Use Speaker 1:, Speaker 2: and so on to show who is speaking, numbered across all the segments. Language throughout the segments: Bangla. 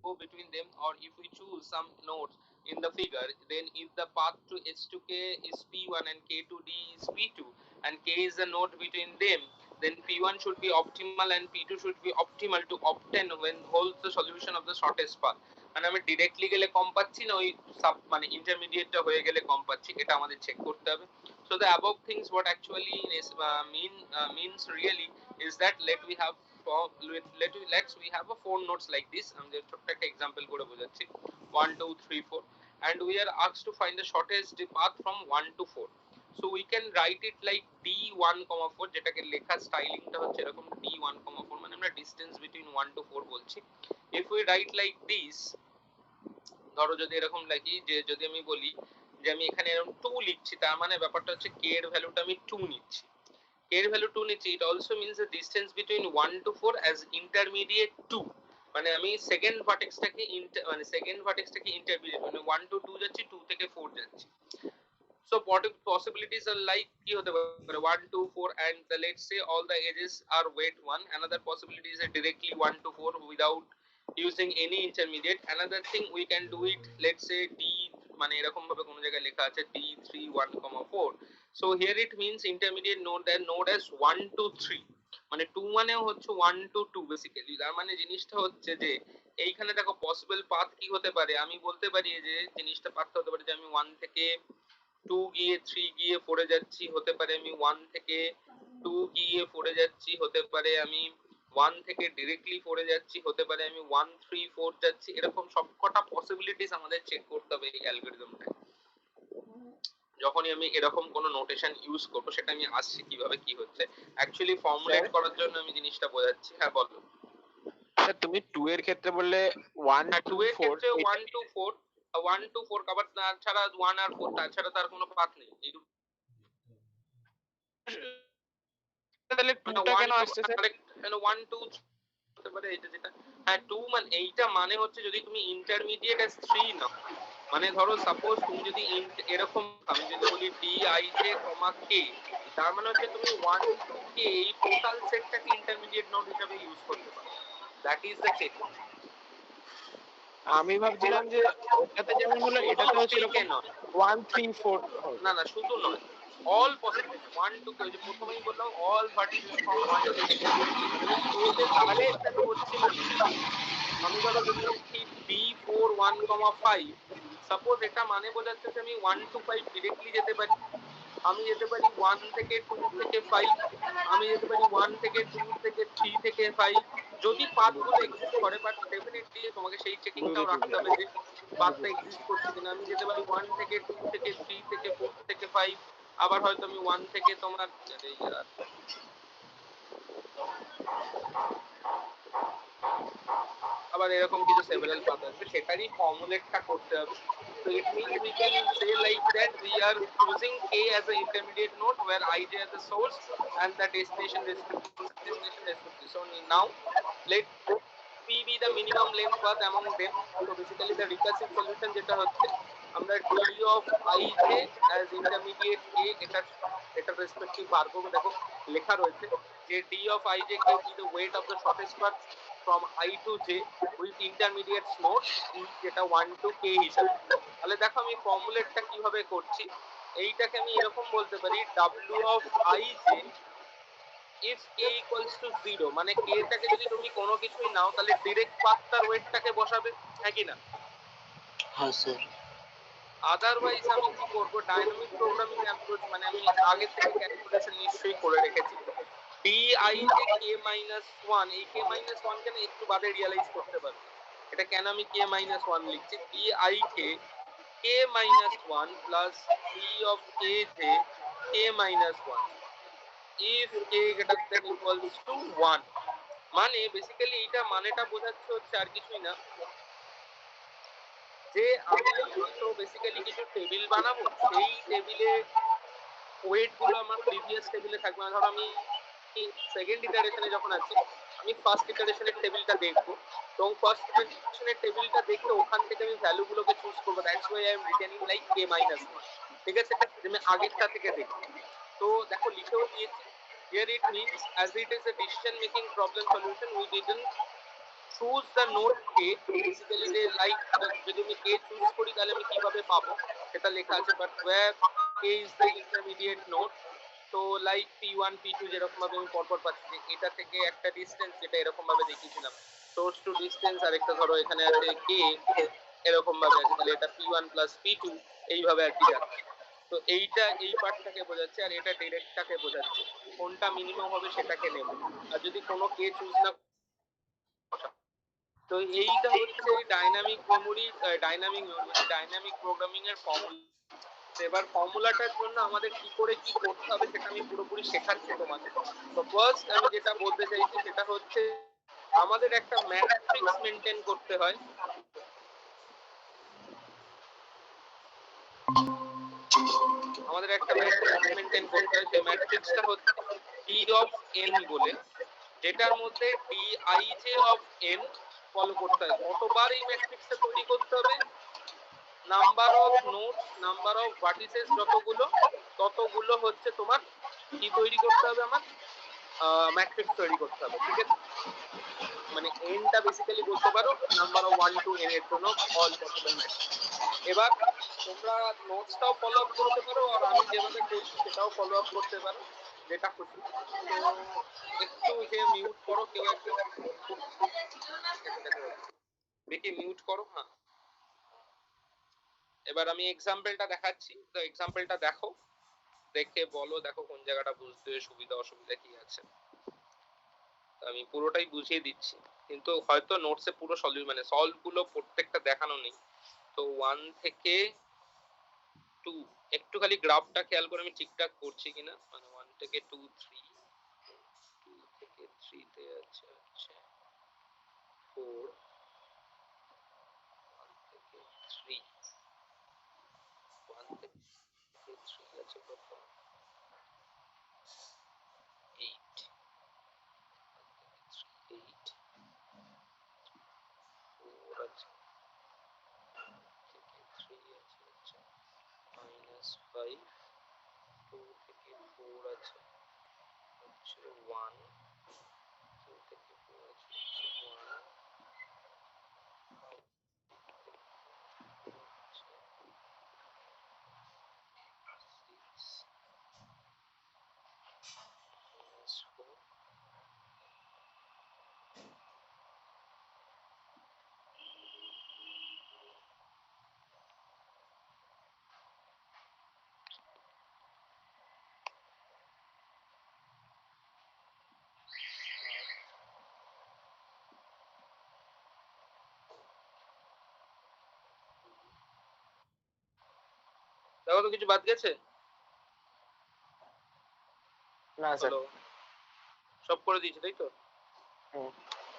Speaker 1: go between them, or if we choose some nodes in the figure, then if the path to h to k is p1 and k to d is p2 and k is the node between them, then p1 should be optimal and p2 should be optimal to obtain when holds the solution of the shortest path. মানে আমি ডিরেক্টলি গেলে কম পাচ্ছি না, ওই সাব মানে ইন্টারমিডিয়েটটা হয়ে গেলে কম পাচ্ছি, এটা আমাদের চেক করতে হবে। So the above things what actually is, means really is that let's we have a four nodes like this. আমি যে ছোট্ট একটা এক্সাম্পল করে বোঝাচ্ছি, 1 2 3 4, and we are asked to find the shortest path from 1 to 4. So we can write it like d1, 4, যেটাকে লেখার স্টাইলিংটা হচ্ছে এরকম d1, 4, মানে আমরা ডিসটেন্স বিটুইন 1 to 4 বলছি। if we write like this, ধরো যদি এরকম লিখি, যে যদি আমি বলি যে আমি এখানে এরকম 2 লিখছি, তার মানে ব্যাপারটা হচ্ছে k এর ভ্যালুটা আমি 2 নিচ্ছি, k এর ভ্যালু 2 নিচ্ছি। it also means the distance between 1 to 4 as intermediate 2, মানে আমি সেকেন্ড ভার্টেক্সটাকে মানে সেকেন্ড ভার্টেক্সটাকে ইন্টারমিডিয়েট, মানে 1 to 2 যাচ্ছি, 2 থেকে 4 যাচ্ছি। so possibilities are like কি হতে পারে 1 to 4, and let's say all the edges are weight 1. Another possibility is directly 1 to 4 without using any intermediate. Another thing we can do it, let's say d, মানে এরকম ভাবে কোন জায়গায় লেখা আছে d3 1, 4. so here it means intermediate node as 1 to 3, মানে 2 মানেও হচ্ছে 1 to 2 বেসিক্যালি। তার মানে জিনিসটা হচ্ছে যে এইখানে দেখো পসিবল পাথ কি হতে পারে, আমি বলতে পারি যে জিনিসটা পাথ হতে পারে যে আমি 1 থেকে 2 গিয়ে 3 গিয়ে 4 এ যাচ্ছি, হতে পারে আমি 1 থেকে 2 গিয়ে 4 এ যাচ্ছি, হতে পারে আমি 1 থেকে ডিরেক্টলি 4 এ যাচ্ছি, হতে পারে আমি 1 3 4 যাচ্ছি। এরকম সবকটা পসিবিলিটিস আমাদের চেক করতে হবে এই অ্যালগরিদমটায়। যখনই আমি এরকম কোন নোটেশন ইউজ করব, সেটা আমি আসছি কিভাবে কি হচ্ছে অ্যাকচুয়ালি ফর্মুলেট করার জন্য আমি জিনিসটা বোঝাচ্ছি। হ্যাঁ বলো
Speaker 2: স্যার। তুমি 2 এর ক্ষেত্রে বললে 1
Speaker 1: 2
Speaker 2: to
Speaker 1: এর
Speaker 2: 4,
Speaker 1: ক্ষেত্রে 1 to 4, 1 to 4 কভার, তাছাড়া 1 আর 4 তাছাড়া তার কোনো পাথ নেই। এই
Speaker 2: তাহলে 2টা কেন আসছে স্যার?
Speaker 1: 1 2 হতে পারে এটা যেটা, হ্যাঁ 2 মানে এইটা মানে হচ্ছে যদি তুমি ইন্টারমিডিয়েট এস 3 নাও, মানে ধরো সাপোজ তুমি যদি এরকম আমি যদি বলি D I J comma K, তার মানে হচ্ছে তুমি 1 টু কে এই টোটাল সেটটাকে ইন্টারমিডিয়েট নোড হিসেবে ইউজ করতে পারো। That is the check.
Speaker 2: আমি ভাবছিলাম যে ওটাতে যেমন হলো এটাতেও সেরকম 1 3 4 হবে।
Speaker 1: না না শুধু নয়, all possible 1 2 কে, যে প্রথমেই বললাম all vertices from 1 to 2, আমি কে তে
Speaker 2: তাহলে
Speaker 1: সাপোজটা করছি না। আমি ধরো যদি লিখি d4 1, 5, সাপোজ এটা মানে বোঝাচ্ছে যে আমি 1 to 5 ডিরেক্টলি যেতে পারি, আমি যেতে পারি 1 থেকে 2 থেকে 5, আমি যেতে পারি 1 থেকে 2 থেকে 3 থেকে 5, যদি পাথগুলো এক্সিস্ট করে। বাট ডেফিনেটলি তোমাকে সেই চেকিংটাও রাখতে হবে যে পাথটা এক্সিস্ট করছে কিনা। আমি যেতে পারি 1 থেকে 2 থেকে 3 থেকে 4 থেকে 5, আবার হয়তো আমি 1 থেকে তোমার আবার এরকম কিছু সেভারাল পাথ আছে, সেটারই ফর্মুলেটটা করতে হবে। So it means we can say like that we are choosing K as an intermediate node where ij as the source and the destination respectively. So now let P be the minimum length path among them. So basically the recursive solution যেটা হচ্ছে আমরা d of ij as intermediate K, এটা রেসপেক্টিভ বার করব। দেখো লেখা রয়েছে যে d of ij can be the weight of the shortest path from I to j with intermediate nodes e, যেটা 1 to k হিসাবে। তাহলে দেখো আমি ফর্মুলেটটা কিভাবে করছি, এইটাকে আমি এরকম বলতে পারি w of ij if k equals to 0, মানে k টাকে যদি তুমি কোনো কিছুই নাও তাহলে ডাইরেক্ট পাথটার ওয়েটটাকে বসাবে, হ্যাঁ কি না?
Speaker 3: হ্যাঁ স্যার।
Speaker 1: আদারওয়াইজ আমি কি করব, ডাইনামিক প্রোগ্রামিং অ্যাপ্রোচ, মানে আমি আগে থেকে ক্যালকুলেশন নিশ্চয়ই করে রেখেছি। di কে k minus 1, এই k minus 1 কে একটু বাদে রিয়ালাইজ করতে পারবে এটা কেন আমি k minus 1 লিখছি। di K k minus 1 plus d of k j k minus 1 if k greater than equals to 1, মানে বেসিক্যালি এইটা মানেটা বোঝাচ্ছে হচ্ছে আর কিছুই না, যে আমি তো বেসিক্যালি কিছু টেবিল বানাবো, সেই টেবিলে ওয়েট গুলো আমার প্রিভিয়াস টেবিলে থাকবে না। ধরো আমি সেকেন্ড ইটারেশনে যখন আছি, আমি ফার্স্ট ইটারেশনের টেবিলটা দেখবো, এবং ফার্স্ট ইটারেশনের টেবিলটা দেখে ওখান থেকে আমি ভ্যালু গুলোকে চুজ করবো। That's why I am retaining like k minus 1, ঠিক আছে? আমি আগেরটা থেকে দেখবো। তো দেখো লিখেও দিয়েছি, here it means as it is a decision making problem solution we didn't choose the node k, basically they like যদি আমি k choose করি তাহলে আমি কিভাবে পাবো সেটা লেখা আছে, but where k is the intermediate node, তো লাইক p1 p2 যেরকম ভাবে আমি পরপর পাচ্ছি যে এটা থেকে একটা ডিসটেন্স যেটা এরকম ভাবে দেখিয়েছিলাম সোর্স টু ডিসটেন্স, আর একটা ধরো এখানে আছে k এরকম ভাবে আছে, তাহলে এটা p1 প্লাস p2 এইভাবে আর কি যাচ্ছে। তো এইটা এই পার্টটাকে বোঝাচ্ছে, আর এটা ডিরেক্টটাকে বোঝাচ্ছে, কোনটা মিনিমাম হবে সেটাকে নেব। আর যদি কোনো কে চুজ না, তো এইটা হচ্ছে ডাইনামিক মেমোরি, ডাইনামিক প্রোগ্রামিং এর ফর্মুলা। এবার ফর্মুলাটার জন্য আমাদের কি করে কি করতে হবে সেটা আমি পুরোপুরি শেখাচ্ছি তোমাকে। তো ফার্স্ট আমি যেটা বলতে চাইছি সেটা হচ্ছে আমাদের একটা ম্যাট্রিক্স মেনটেন করতে হয়। আমাদের একটা ম্যাট্রিক্স মেনটেন করতে হয়, সেই ম্যাট্রিক্সটা হচ্ছে ডি অফ এন বলে, যেটার মধ্যে dij অফ n ফলো করতে হয়। কতবার এই ম্যাট্রিক্সটা তৈরি করতে হবে? Number of nodes, number of vertices যতগুলো, ততগুলো হচ্ছে তোমার কি তৈরি করতে হবে, আমার ম্যাট্রিক্স তৈরি করতে হবে। ঠিক আছে, মানে এনটা বেসিক্যালি বলতে পারো নাম্বার অফ 1 টু n এর জন্য অল পসিবল ম্যাট্রিক্স। এবার তোমরা নোটসটাও ফলো আপ করতে পারো, আর আমি যেভাবে করছি সেটাও ফলো আপ করতে পারো, যেটা খুশি। তো একটু যে মিউট করো কেউ একজন, দেখি মিউট করো। হ্যাঁ, এবার আমি এক্সাম্পলটা দেখাচ্ছি, তো এক্সাম্পলটা দেখো, দেখে বলো, দেখো কোন জায়গাটা বুঝতে সুবিধা অসুবিধা কি আছে। আমি পুরোটাই বুঝিয়ে দিচ্ছি, কিন্তু হয়তো নোটসে পুরো মানে সলভ গুলো প্রত্যেকটা দেখানো নেই। তো 1 থেকে 2 একটু খালি গ্রাফটা খেয়াল করে আমি ঠিকঠাক করছি কিনা, মানে 1 থেকে 2 3, 2 থেকে 3 তে আছে হচ্ছে 4, 1 থেকে 3, 1 থেকে 3 আছে কত, 8, 8, 4 আছে, থেকে 3 আছে হচ্ছে -5, 2 থেকে 4 আছে হচ্ছে 1, 2 থেকে 4 আছে হচ্ছে 1, 6 -4। দেখো তো কিছু বাদ গেছে?
Speaker 2: না স্যার।
Speaker 1: হ্যালো, সব করে দিয়েছি তাই তো?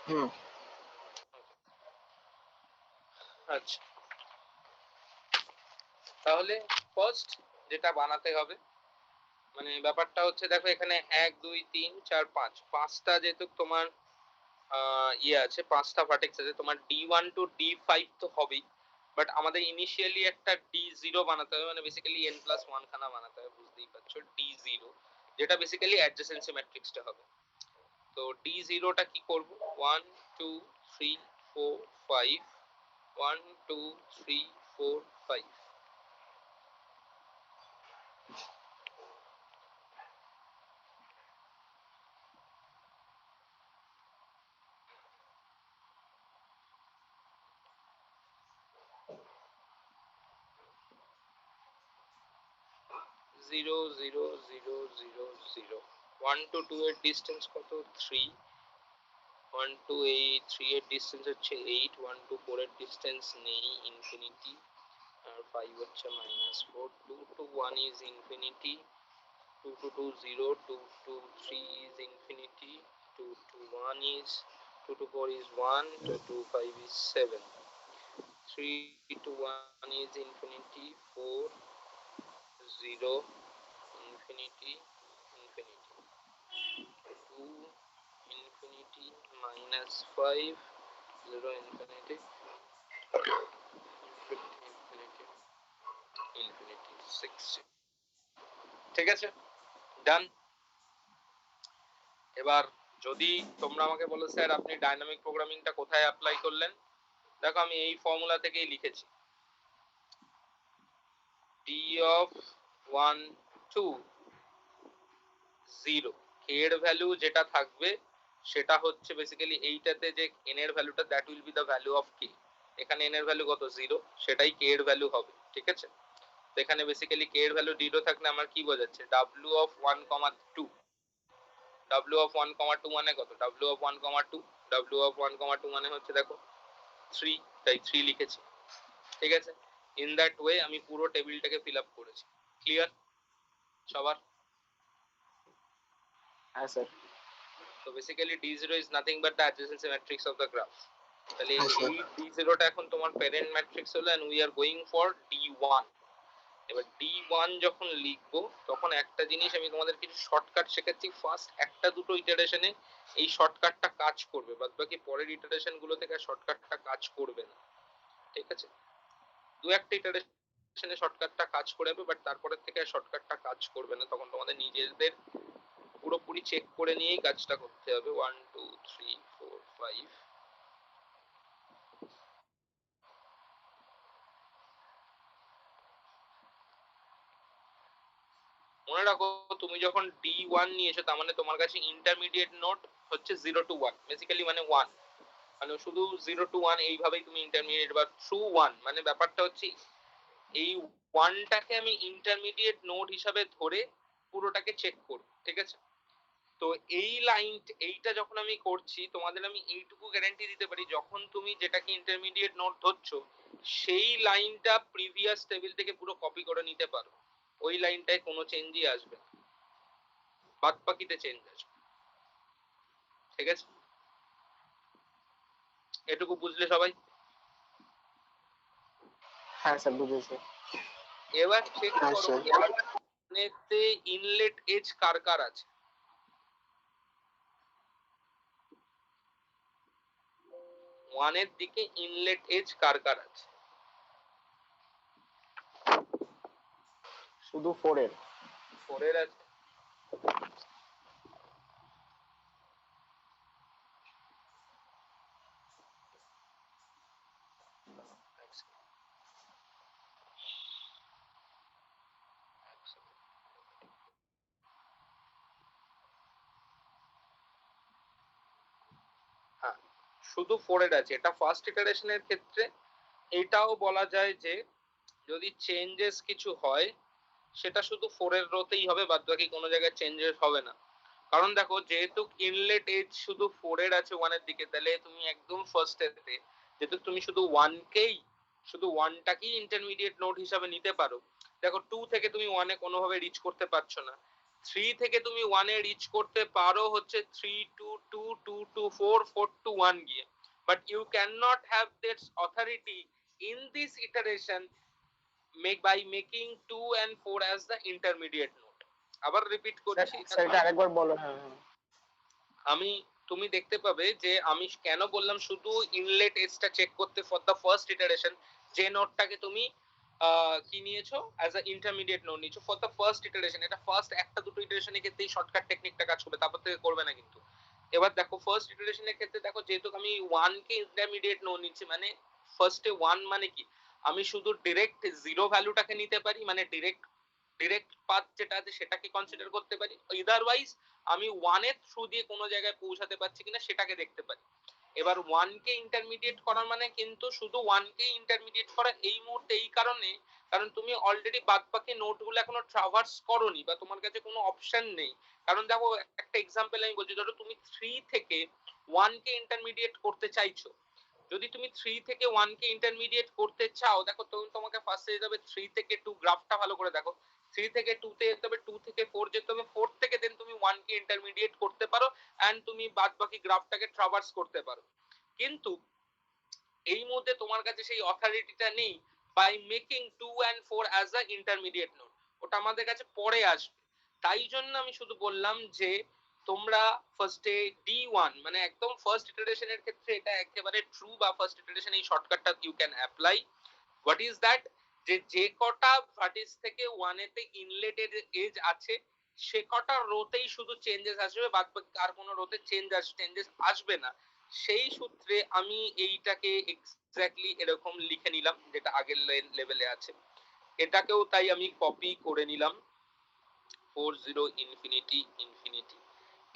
Speaker 3: হুম।
Speaker 1: আচ্ছা, তাহলে ফার্স্ট যেটা বানাতে হবে, মানে ব্যাপারটা হচ্ছে দেখো এখানে 1 2 3 4 5, পাঁচটা যেহেতু তোমার ইয়ে আছে, পাঁচটা ভার্টেক্স আছে, তোমার D1 টু D5 তো হবেই, বাট আমাদের ইনিশিয়ালি একটা D0 বানাতে হবে, মানে বেসিক্যালি n+1 খানা বানাতে হবে, বুঝতেই পারছো D0, যেটা বেসিক্যালি অ্যাডজেসেন্সি ম্যাট্রিক্সটা হবে। তো D0 টা কি করব, 1 2 3 4 5, 1 2 3 4 5, 0 0 0 0 0। 1 to 2 এর ডিসটেন্স কত, 3, 1 to 8, 3 এর ডিসটেন্স হচ্ছে 8, 1 to 4 এর ডিসটেন্স নেই, ইনফিনিটি, আর 5 হচ্ছে -4, 2 to 1 is infinity, 2 to 2 0, 2 to 3 is infinity, 2 to 1 is, 2 to 4 is 1, 2 to 5 is 7, 3 to 1 is infinity, 4 0 infinity, infinity, 2 infinity, -5 0 infinity, infinity, infinity 6। ঠিক আছে, ডান। এবার যদি তোমরা আমাকে বলো স্যার আপনি ডাইনামিক প্রোগ্রামিংটা কোথায় অ্যাপ্লাই করলেন, দেখো আমি এই ফর্মুলা থেকেই লিখেছি, d of 1 2 0, k এর ভ্যালু যেটা থাকবে সেটা হচ্ছে বেসিক্যালি এইটাতে যে n এর ভ্যালুটা, that will be the value of k। এখানে n এর ভ্যালু কত 0, সেটাই k এর ভ্যালু হবে, ঠিক আছে। তো এখানে বেসিক্যালি k এর ভ্যালু 0 থাকলে আমার কি বোঝাচ্ছে, w of 1 2, w of 1 2 মানে কত, w of 1 2, w of 1 2 মানে হচ্ছে দেখো 3, তাই 3 লিখেছি, ঠিক আছে। ইন দ্যাট ওয়ে আমি পুরো টেবিলটাকে ফিল আপ করেছি। ক্লিয়ার সবার?
Speaker 2: হ্যাঁ স্যার।
Speaker 1: তো basically d0 is nothing but the adjacency matrix of the graph। তাহলে
Speaker 3: হ্যাঁ, স্যার।
Speaker 1: এই d0 টা এখন তোমার প্যারেন্ট ম্যাট্রিক্স হলো, and we are going for d1। এবার d1 যখন লিখবো তখন একটা জিনিস আমি তোমাদের কিছু শর্টকাট শেখাচ্ছি। ফার্স্ট একটা দুটো ইটারেশনে এই শর্টকাটটা কাজ করবে, বাদ বাকি পরের ইটারেশন গুলো থেকে শর্টকাটটা কাজ করবে না, ঠিক আছে। দু একটা ইটারেশনে শর্টকাটটা কাজ করে যাবে, বাট তারপরের থেকে শর্টকাটটা কাজ করবে না, তখন তোমাদের নিজেদের পুরোপুরি চেক করে নিয়েই কাজটা করতে হবে। 1 2 3 4 5। মনে রাখো তুমি যখন D1 নিয়েছো তার মানে তোমার কাছে ইন্টারমিডিয়েট নোট হচ্ছে 0 to 1, বেসিক্যালি মানে 1, মানে শুধু 0 to 1 এইভাবেই তুমি ইন্টারমিডিয়েট বা ট্রু 1, মানে ব্যাপারটা হচ্ছে এই 1টাকে আমি ইন্টারমিডিয়েট নোট হিসাবে ধরে পুরোটাকে চেক করব, ঠিক আছে। তো এই লাইন এইটা যখন আমি করছি তোমাদের আমি এইটুকু গ্যারান্টি দিতে পারি, যখন তুমি যেটাকে ইন্টারমিডিয়েট নোট ধরছো সেই লাইনটা প্রিভিয়াস টেবিল থেকে পুরো কপি করে নিতে পারো, ওই লাইনটায় কোনো চেঞ্জই আসবে না, বাদ বাকিতে চেঞ্জ আসবে, ঠিক আছে। এটুকু বুঝলে সবাই?
Speaker 2: হ্যাঁ স্যার বুঝেছি।
Speaker 1: এবার চেক
Speaker 3: হ্যাঁ,
Speaker 1: করো
Speaker 3: স্যার।
Speaker 1: এতে ইনলেট এজ কার কার আছে। ওয়ানের দিকে ইনলেট এজ কার কার আছে?
Speaker 2: শুধু 4 এর।
Speaker 1: 4 এর আছে। হ্যাঁ, শুধু 4 এর আছে। এটা ফার্স্ট ইটারেশনের ক্ষেত্রে এটাও বলা যায় যে যদি চেঞ্জেস কিছু হয় সেটা শুধু 4 এর রোতেই হবে, বাদ বাকি কোনো জায়গায় চেঞ্জেস হবে না। কারণ দেখো যেহেতু ইনলেট এজ শুধু 4 এর আছে 1 এর দিকে, তাহলে তুমি একদম ফার্স্ট এতে যেহেতু তুমি শুধু 1টাকেই ইন্টারমিডিয়েট নোড হিসাবে নিতে পারো। দেখো 2 থেকে তুমি 1 এ কোনোভাবে রিচ করতে পারছো না, 3 থেকে তুমি 1 এ রিচ করতে পারো হচ্ছে 3 to 2 2 to 4 4 to 1 গিয়ে, but you can not have this authority in this iteration by making 2 and 4 as the intermediate node। আবার রিপিট করছি,
Speaker 2: স্যার এটা আরেকবার বলো। হ্যাঁ হ্যাঁ।
Speaker 1: আমি তুমি দেখতে পাবে যে আমি কেন বললাম শুধু ইনলেট এজটা চেক করতে ফর দ্য ফার্স্ট ইটারেশন, যে নোটটাকে তুমি কি নিয়েছো অ্যাজ আ ইন্টারমিডিয়েট নোট নিয়েছো ফর দ্য ফার্স্ট ইটারেশন। এটা ফার্স্ট একটা দুটো ইটারেশনের ক্ষেত্রেই শর্টকাট টেকনিকটা কাজ করবে, তারপর থেকে করবে না কিন্তু। এবার দেখো ফার্স্ট ইটারেশনের ক্ষেত্রে দেখো যেহেতু আমি 1 কে ইন্টারমিডিয়েট নোট নিচ্ছি, মানে ফার্স্টে 1 মানে কি, আমি শুধু ডিরেক্ট জিরো ভ্যালুটাকে নিতে পারি, মানে ডিরেক্ট পাথ যেটা আছে সেটাকে কনসিডার করতে পারি, আদারওয়াইজ আমি 1 এর থ্রু দিয়ে কোনো জায়গায় পৌঁছাতে পারছি কিনা সেটাকে দেখতে পারি। এবার 1 কে ইন্টারমিডিয়েট করার মানে কিন্তু শুধু 1 কে ইন্টারমিডিয়েট করা এই মুহূর্তে এই কারণে, কারণ তুমি অলরেডি বাদবাকি নোটগুলো এখনো ট্রাভার্স করোনি বা তোমার কাছে কোনো অপশন নেই। কারণ দেখো একটা এক্সাম্পল আমি বলছি, ধরো তুমি 3 থেকে 1 কে ইন্টারমিডিয়েট করতে চাইছো, যদি তুমি 3 থেকে 1 কে ইন্টারমিডিয়েট করতে চাও, দেখো তোমাকে ফার্স্টে যেতে হবে 3 থেকে 2, গ্রাফটা ভালো করে দেখো, 3 থেকে 2 তে যেতে হবে, 2 থেকে 4 যেতে হবে, 4 থেকে দেন তুমি 1 কে ইন্টারমিডিয়েট করতে পারো এন্ড তুমি বাদ বাকি গ্রাফটাকে ট্রাভার্স করতে পারো। কিন্তু এই মুহূর্তে তোমার কাছে সেই অথরিটিটা নেই by making 2 and 4 as a intermediate node, ওটা আমাদের কাছে পরে আসবে। তাই জন্য আমি শুধু বললাম যে তোমরা ফার্স্টে D1 মানে একদম ফার্স্ট ইটারেশনের ক্ষেত্রে এটা একেবারে ট্রু, বা ফার্স্ট ইটারেশন এই শর্টকাটটা you can apply. What is that, যে কটা ভার্টিস থেকে 1 এতে ইনলেটেড এজ আছে সে কটা রোতেই শুধু চেঞ্জেস আসবে, বাদ বাকি আর কোনো রোতে চেঞ্জেস আসবে না। সেই সূত্রে আমি এইটাকে এক্স্যাক্টলি এরকম লিখে নিলাম, যেটা আগের লেভেলে আছে। এটাকেও তাই আমি কপি করে নিলাম, 40 ইনফিনিটি ইনফিনিটি।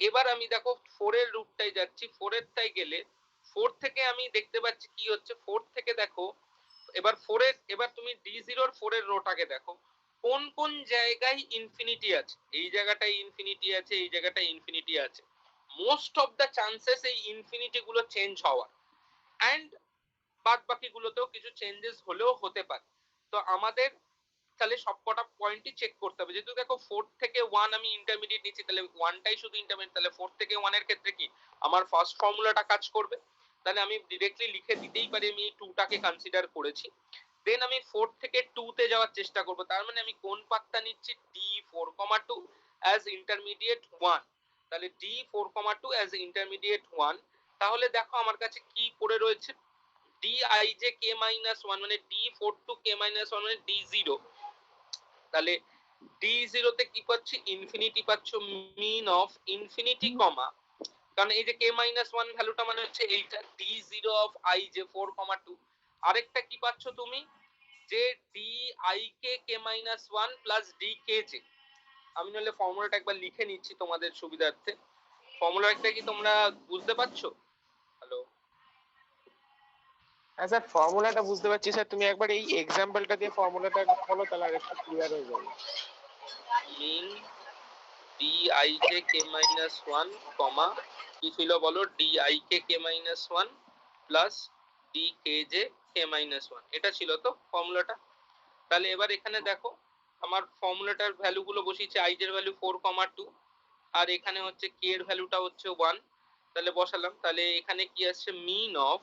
Speaker 1: এবার আমি দেখো 4 এর রুটটাই যাচ্ছি। 4 এরটাই গেলে 4 থেকে আমি দেখতে পাচ্ছি কি হচ্ছে। 4 থেকে দেখো এবার 4 এর, এবার তুমি D0 এর 4 এর রোটাকে দেখো কোন কোন জায়গায় ইনফিনিটি আছে। এই জায়গাটায় ইনফিনিটি আছে, এই জায়গাটায় ইনফিনিটি আছে। মোস্ট অফ দ্য চান্সেস এই ইনফিনিটি গুলো চেঞ্জ হওয়ার, অ্যান্ড বাদ বাকি গুলোতেও কিছু চেঞ্জেস হলেও হতে পারে। তো আমাদের তাহলে সবকটা পয়েন্টই চেক করতে হবে। যেহেতু দেখো 4 থেকে 1 আমি ইন্টারমিডিয়েট নিচ্ছি, তাহলে 1টাই শুধু ইন্টারমিডিয়েট, তাহলে 4 থেকে 1 এর ক্ষেত্রে কি আমার ফার্স্ট ফর্মুলাটা কাজ করবে। তাহলে আমি ডিরেক্টলি লিখে দিতেই পারি আমি এই 2টাকে কনসিডার করেছি। দেন আমি 4 থেকে 2 তে যাওয়ার চেষ্টা করব। তার মানে আমি কোন পাথটা নিচ্ছি, D4,2 অ্যাজ ইন্টারমিডিয়েট 1। তাহলে D4,2 অ্যাজ ইন্টারমিডিয়েট 1। তাহলে দেখো আমার কাছে কি পড়ে রয়েছে, Dij k-1 মানে D4 to k-1 মানে D0। তাহলে D0 তে কি পাচ্ছি, ইনফিনিটি পাচ্ছ, মিন অফ ইনফিনিটি কমা, কারণ এই যে k-1 ভ্যালুটা মানে হচ্ছে এইটা D0 অফ ij 4,2। আরেকটা কি পাচ্ছ তুমি, যে Dik k-1 প্লাস Dkj। আমি নাহলে ফর্মুলাটা একবার লিখে নিচ্ছি তোমাদের সুবিধার্থে। ফর্মুলাটা কি তোমরা বুঝতে পারছো? হ্যালো?
Speaker 2: হ্যাঁ স্যার, ফর্মুলাটা বুঝতে পারছি স্যার, তুমি একবার এই এক্সাম্পলটা দিয়ে ফর্মুলাটা বলো, তাহলে আরেকটু ক্লিয়ার হয়ে যাবে।
Speaker 1: মিন Dij k-1 কমা কি ছিল বলো, Dik k-1 plus Dkj k-1, এটা ছিল তো ফর্মুলাটা। তাহলে এবার এখানে দেখো আমার ফর্মুলাটার ভ্যালু গুলো বসিয়েছে, i এর ভ্যালু 4,2 আর এখানে হচ্ছে k এর ভ্যালুটা হচ্ছে 1। তাহলে বসালাম, তাহলে এখানে কি আসছে, mean of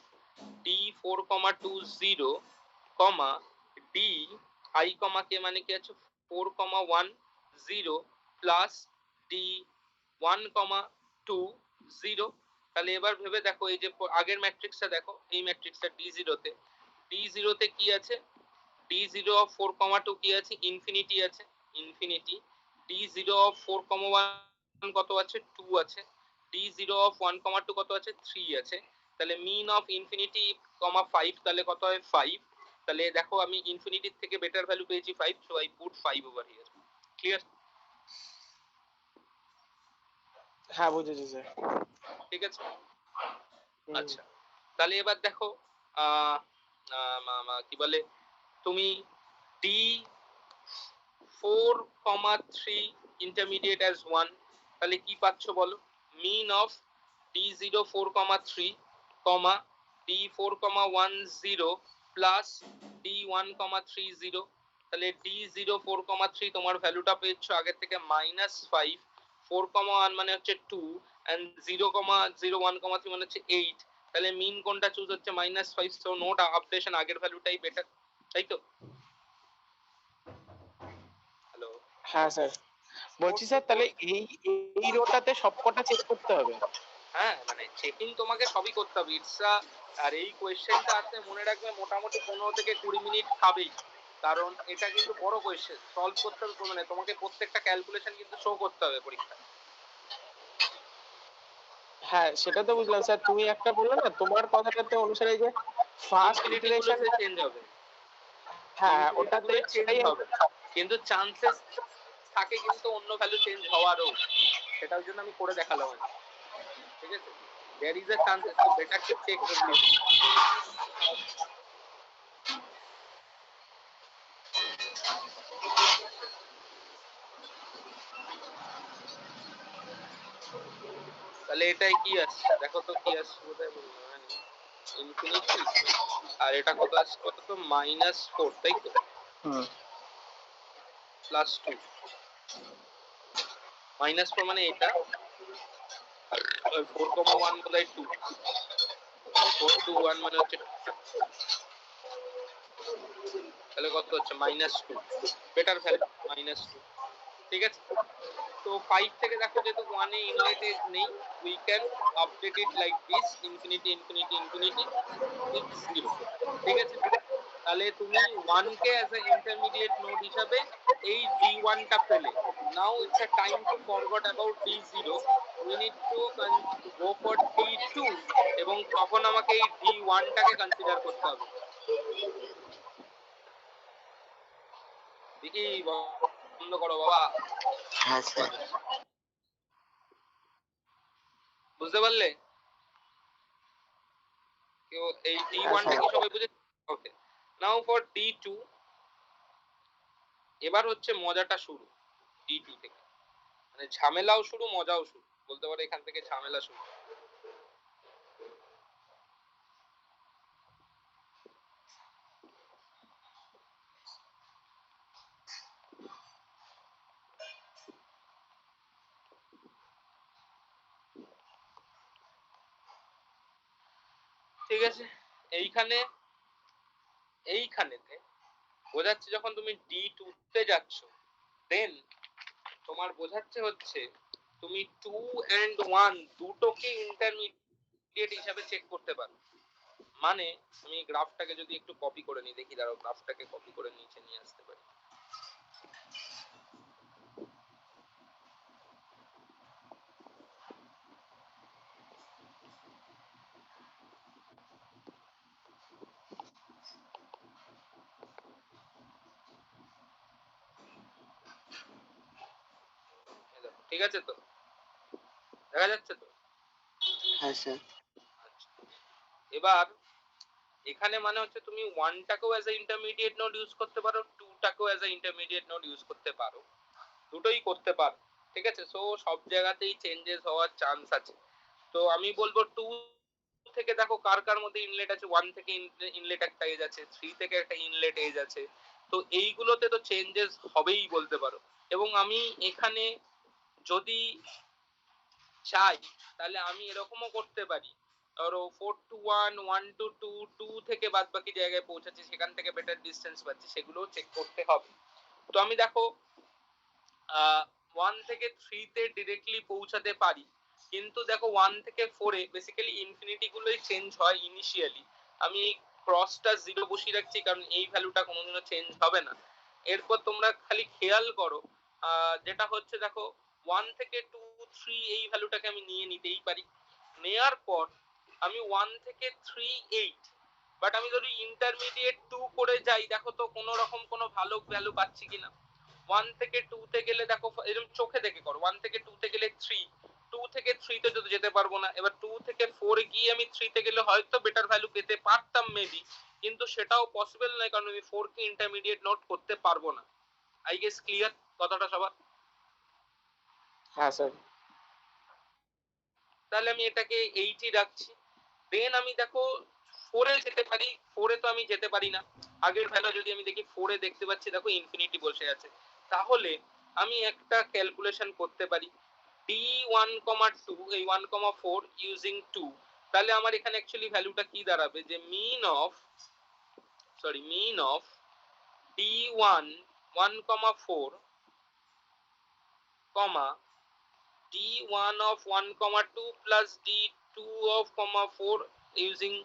Speaker 1: D4,20 comma D i comma k মানে কি আছে 4,10 প্লাস D1,20। তাহলে এবার ভেবে দেখো এই যে আগের ম্যাট্রিক্সটা দেখো, এই ম্যাট্রিক্সটা D0 তে কি আছে, D0 অফ 4,2 কি আছে, ইনফিনিটি আছে, ইনফিনিটি। D0 অফ 4,1 কত আছে, 2 আছে। D0 অফ 1,2 কত আছে, 3 আছে। তাহলে মিন অফ ইনফিনিটি কমা 5, তাহলে কত হয় 5। তাহলে দেখো আমি ইনফিনিটির থেকে বেটার ভ্যালু পেয়েছি 5, so I put 5 over here. Clear?
Speaker 2: হ্যাঁ বুঝেছি স্যার।
Speaker 1: ঠিক আছে, আচ্ছা। তাহলে এবার দেখো কি বলে, তুমি D4,3 ইন্টারমিডিয়েট অ্যাজ 1, তাহলে কি পাচ্ছ বলো, মিন of D0 4,3 comma D4,10 plus D1,30। তাহলে D0 4,3 তোমার ভ্যালুটা পেয়েছো আগের থেকে -5, 4,1 মানে হচ্ছে 2, and 0,01,3 মানে হচ্ছে 8। তাহলে মিন কোনটা চুজ হচ্ছে, -5। সো নোট আপডেশন, আগের ভ্যালুটাই বেটার, তাই তো? হ্যালো?
Speaker 2: হ্যাঁ স্যার, বলছি স্যার তাহলে এই রোটাতে সবকটা চেক করতে হবে?
Speaker 1: হ্যাঁ, মানে চেকিং তোমাকে সবই করতে হবে। আর এই কোয়েশ্চেনটা আসতে মনে রাখবে মোটামুটি 15 থেকে 20 মিনিট খাবেই, কারণ এটা কিন্তু বড় কোয়েশ্চেন, সলভ করতে হবে। মানে তোমাকে প্রত্যেকটা ক্যালকুলেশন কিন্তু শো করতে হবে পরীক্ষায়।
Speaker 2: হ্যাঁ সেটা তো বুঝলাম স্যার, তুমি একটা বললে না তোমার কথাটাতে অনুসারে যে ফার্স্ট
Speaker 1: ইনফিনিটি
Speaker 2: ইটারেশন,
Speaker 1: গুলোতে চেঞ্জ হবে,
Speaker 2: হ্যাঁ
Speaker 1: ইনফিনিটি
Speaker 2: ওটাতে
Speaker 1: গুলো চেঞ্জ
Speaker 2: সেটাই
Speaker 1: হবে, কিন্তু চান্সেস থাকে কিন্তু অন্য ভ্যালু চেঞ্জ হওয়ারও। সেটার জন্য আমি করে দেখালাম আর কি। ঠিক আছে, there is a chance, so better to check everything. তাহলে এটাই কি আসছে দেখো তো, কি আসছে বোধহয় ইনফিনিটি, আর এটা কত আসছে, কত তো -4, তাই তো, +2 -4 মানে এটা, আর 4,1 বোধহয় 2, 4 to 1 মানে হচ্ছে 2, তাহলে কত হচ্ছে -2, বেটার ভ্যালু -2। ঠিক আছে, তো 5 থেকে দেখো যেহেতু 1 এ ইনলেট এজ নেই, we can update it like this, infinity infinity infinity 0। ঠিক আছে, তাহলে তুমি 1 কে অ্যাজ এ ইন্টারমিডিয়েট নোড হিসাবে এই D1 টা পেলে। now it's a time to forget about D0. We need to go for D2 এবং তখন আমাকে এই D1 টাকে কনসিডার করতে হবে। দেখি বন্ধ করো বাবা।
Speaker 3: হ্যাঁ স্যার।
Speaker 1: বুঝতে পারলে? কেউ এই D1 টা কি সবাই বুঝেছে? ওকে, নাও ফর D2। এবার হচ্ছে মজাটা শুরু D2 থেকে, মানে ঝামেলাও শুরু মজাও শুরু বলতে পারো, এখান থেকে ঝামেলা শুরু। ঠিক আছে, এইখানেতে বোঝাচ্ছে যখন তুমি D2 তে যাচ্ছ, দেন তোমার বোঝাচ্ছে হচ্ছে তুমি 2 and 1 দুটোকে ইন্টারমিডিয়েট হিসাবে চেক করতে পারো। মানে আমি গ্রাফটাকে যদি একটু কপি করে নিই, দেখি দাঁড়াও, গ্রাফটাকে কপি করে নিচে নিয়ে আসতে পারি। ঠিক আছে তো, দেখা যাচ্ছে তো?
Speaker 3: হ্যাঁ স্যার।
Speaker 1: আচ্ছা, এবার এখানে মানে হচ্ছে তুমি 1 টাকেও as a intermediate node use করতে পারো, 2 টাকেও as a intermediate node use করতে পারো, দুটোই করতে পারো। ঠিক আছে, সো সব জায়গাতেই চেঞ্জেস হওয়ার চান্স আছে। তো আমি বলবো 2 থেকে দেখো কার কার মধ্যে ইনলেট আছে, 1 থেকে ইনলেট একটা এজ আছে, 3 থেকে একটা ইনলেট এজ আছে। তো এইগুলোতে তো চেঞ্জেস হবেই বলতে পারো। এবং আমি এখানে যদি চাই তাহলে আমি এরকমও করতে পারি, ধরো 4 to 1, 1 to 2, 2 থেকে বাদ বাকি জায়গায় পৌঁছাচ্ছি, সেখান থেকে বেটার ডিসটেন্স পাচ্ছি, সেগুলোও চেক করতে হবে। তো আমি দেখো 1 থেকে 3 তে ডিরেক্টলি পৌঁছাতে পারি, কিন্তু দেখো 1 থেকে 4 এ বেসিক্যালি ইনফিনিটি গুলোই চেঞ্জ হয় ইনিশিয়ালি। আমি এই ক্রসটা 0 বসিয়ে রাখছি কারণ এই ভ্যালুটা কোনোদিনও চেঞ্জ হবে না। এরপর তোমরা খালি খেয়াল করো, যেটা হচ্ছে দেখো 1 থেকে 2, 3 এই ভ্যালুটাকে আমি নিয়ে নিতেই পারি। নেয়ার পর আমি 1 থেকে 3, 8, বাট আমি যদি ইন্টারমিডিয়েট 2 করে যাই, দেখো তো কোনো রকম কোনো ভালো ভ্যালু পাচ্ছি কিনা। 1 থেকে 2 তে গেলে দেখো এরকম চোখে দেখে করো, 1 থেকে 2 তে গেলে 3, 2 থেকে 3 তে যদি যেতে পারবো না, এবার 2 থেকে 4 এ গিয়ে আমি 3 তে গেলে হয়তো বেটার ভ্যালু পেতে পারতাম মেবি, কিন্তু সেটাও পসিবল নয় কারণ আমি 4 কে ইন্টারমিডিয়েট নোট করতে পারবো না। আই গেস ক্লিয়ার কথাটা সবার?
Speaker 2: হ্যাঁ স্যার।
Speaker 1: তাহলে আমি এটাকে 8ই রাখছি। দেন আমি দেখো 4 এ যেতে পারি, 4 এ তো আমি যেতে পারি না। আগের ভ্যালু যদি আমি দেখি 4 এ দেখতে পাচ্ছি দেখো ইনফিনিটি বসে আছে, তাহলে আমি একটা ক্যালকুলেশন করতে পারি d1, 2 এই 1, 4 ইউজিং 2। তাহলে আমার এখানে অ্যাকচুয়ালি ভ্যালুটা কি দাঁড়াবে, যে mean of d1, 1, 4 comma d1 of 1, 2 plus d2 of 4 using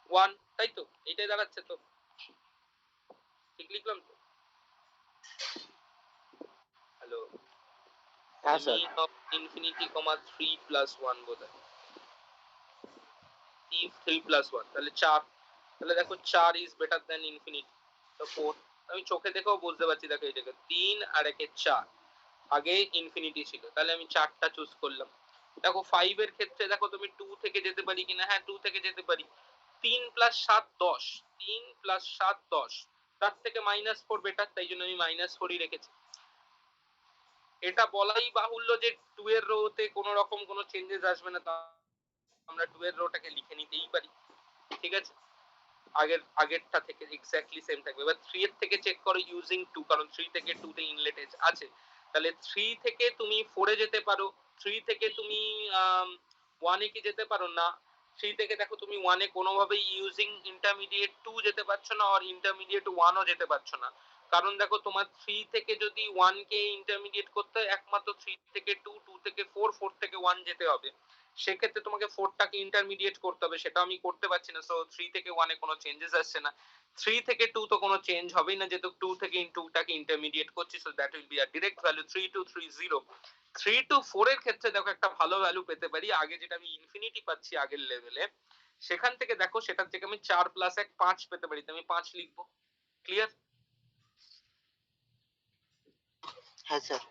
Speaker 1: 1, তাই তো? এটাই দাঁড়াচ্ছে তো? ঠিক লিখলাম তো? হ্যালো,
Speaker 2: হ্যাঁ sir.
Speaker 1: mean of infinity, 3 plus 1 বোধহয়, 3 plus 1 তাহলে 4। তাহলে দেখো 4 is better than infinity, তো 4 আমি চোখে দেখেও বুঝতে পারছি। দেখো এই জায়গায় 3 আর 1 4, আগে ইনফিনিটি ছিল, তাহলে আমি 4টা চুজ করলাম। দেখো 5 এর ক্ষেত্রে দেখো তুমি 2 থেকে যেতে পারি কিনা, হ্যাঁ 2 থেকে যেতে পারি। 3 plus 7 10, 3 plus 7 10, তার থেকে -4 বেটার, তাই জন্য আমি -4ই রেখেছি। এটা বলাই বাহুল্য যে 2 এর রোতে কোনো রকম কোনো চেঞ্জেস আসবে না, আমরা 2 এর রোটাকে লিখে নিতেই পারি। ঠিক আছে, আগেরটা থেকে এক্স্যাক্টলি সেম থাকবে। এবার 3 এর থেকে চেক করো ইউজিং 2, কারণ 3 থেকে 2 তে ইনলেট এজ আছে, তাহলে 3 থেকে তুমি 4 এ যেতে পারো। 3 থেকে তুমি 1 এ কি যেতে পারো না। 3 থেকে দেখো তুমি 1 এ কোনোভাবেই ইউজিং ইন্টারমিডিয়েট 2 যেতে পারছো না, আর ইন্টারমিডিয়েট 1 ও যেতে পারছো না। কারণ দেখো তোমার 3 থেকে যদি 1 কে ইন্টারমিডিয়েট করতে হয়, একমাত্র 3 থেকে 2, 2 থেকে 4, 4 থেকে 1 যেতে হবে। সেক্ষেত্রে তোমাকে 4টাকে ইন্টারমিডিয়েট করতে হবে, সেটা আমি করতে পারছি না। সো 3 থেকে 1 এ কোনো চেঞ্জেস আসছে না। 3 থেকে 2 তো কোনো চেঞ্জ হবেই না, যেহেতু 2 থেকে 2 টাকে ইন্টারমিডিয়েট করছি, so that will be a direct value 3230। 3 to 4 এর ক্ষেত্রে দেখো একটা ভালো ভ্যালু পেতে পারি, আগে যেটা আমি ইনফিনিটি পাচ্ছি আগের লেভেলে, সেখান থেকে দেখো সেটার থেকে আমি 4 প্লাস 1 5 পেতে পারি, তো আমি 5 লিখবো। ক্লিয়ার?
Speaker 3: হ্যাঁ স্যার।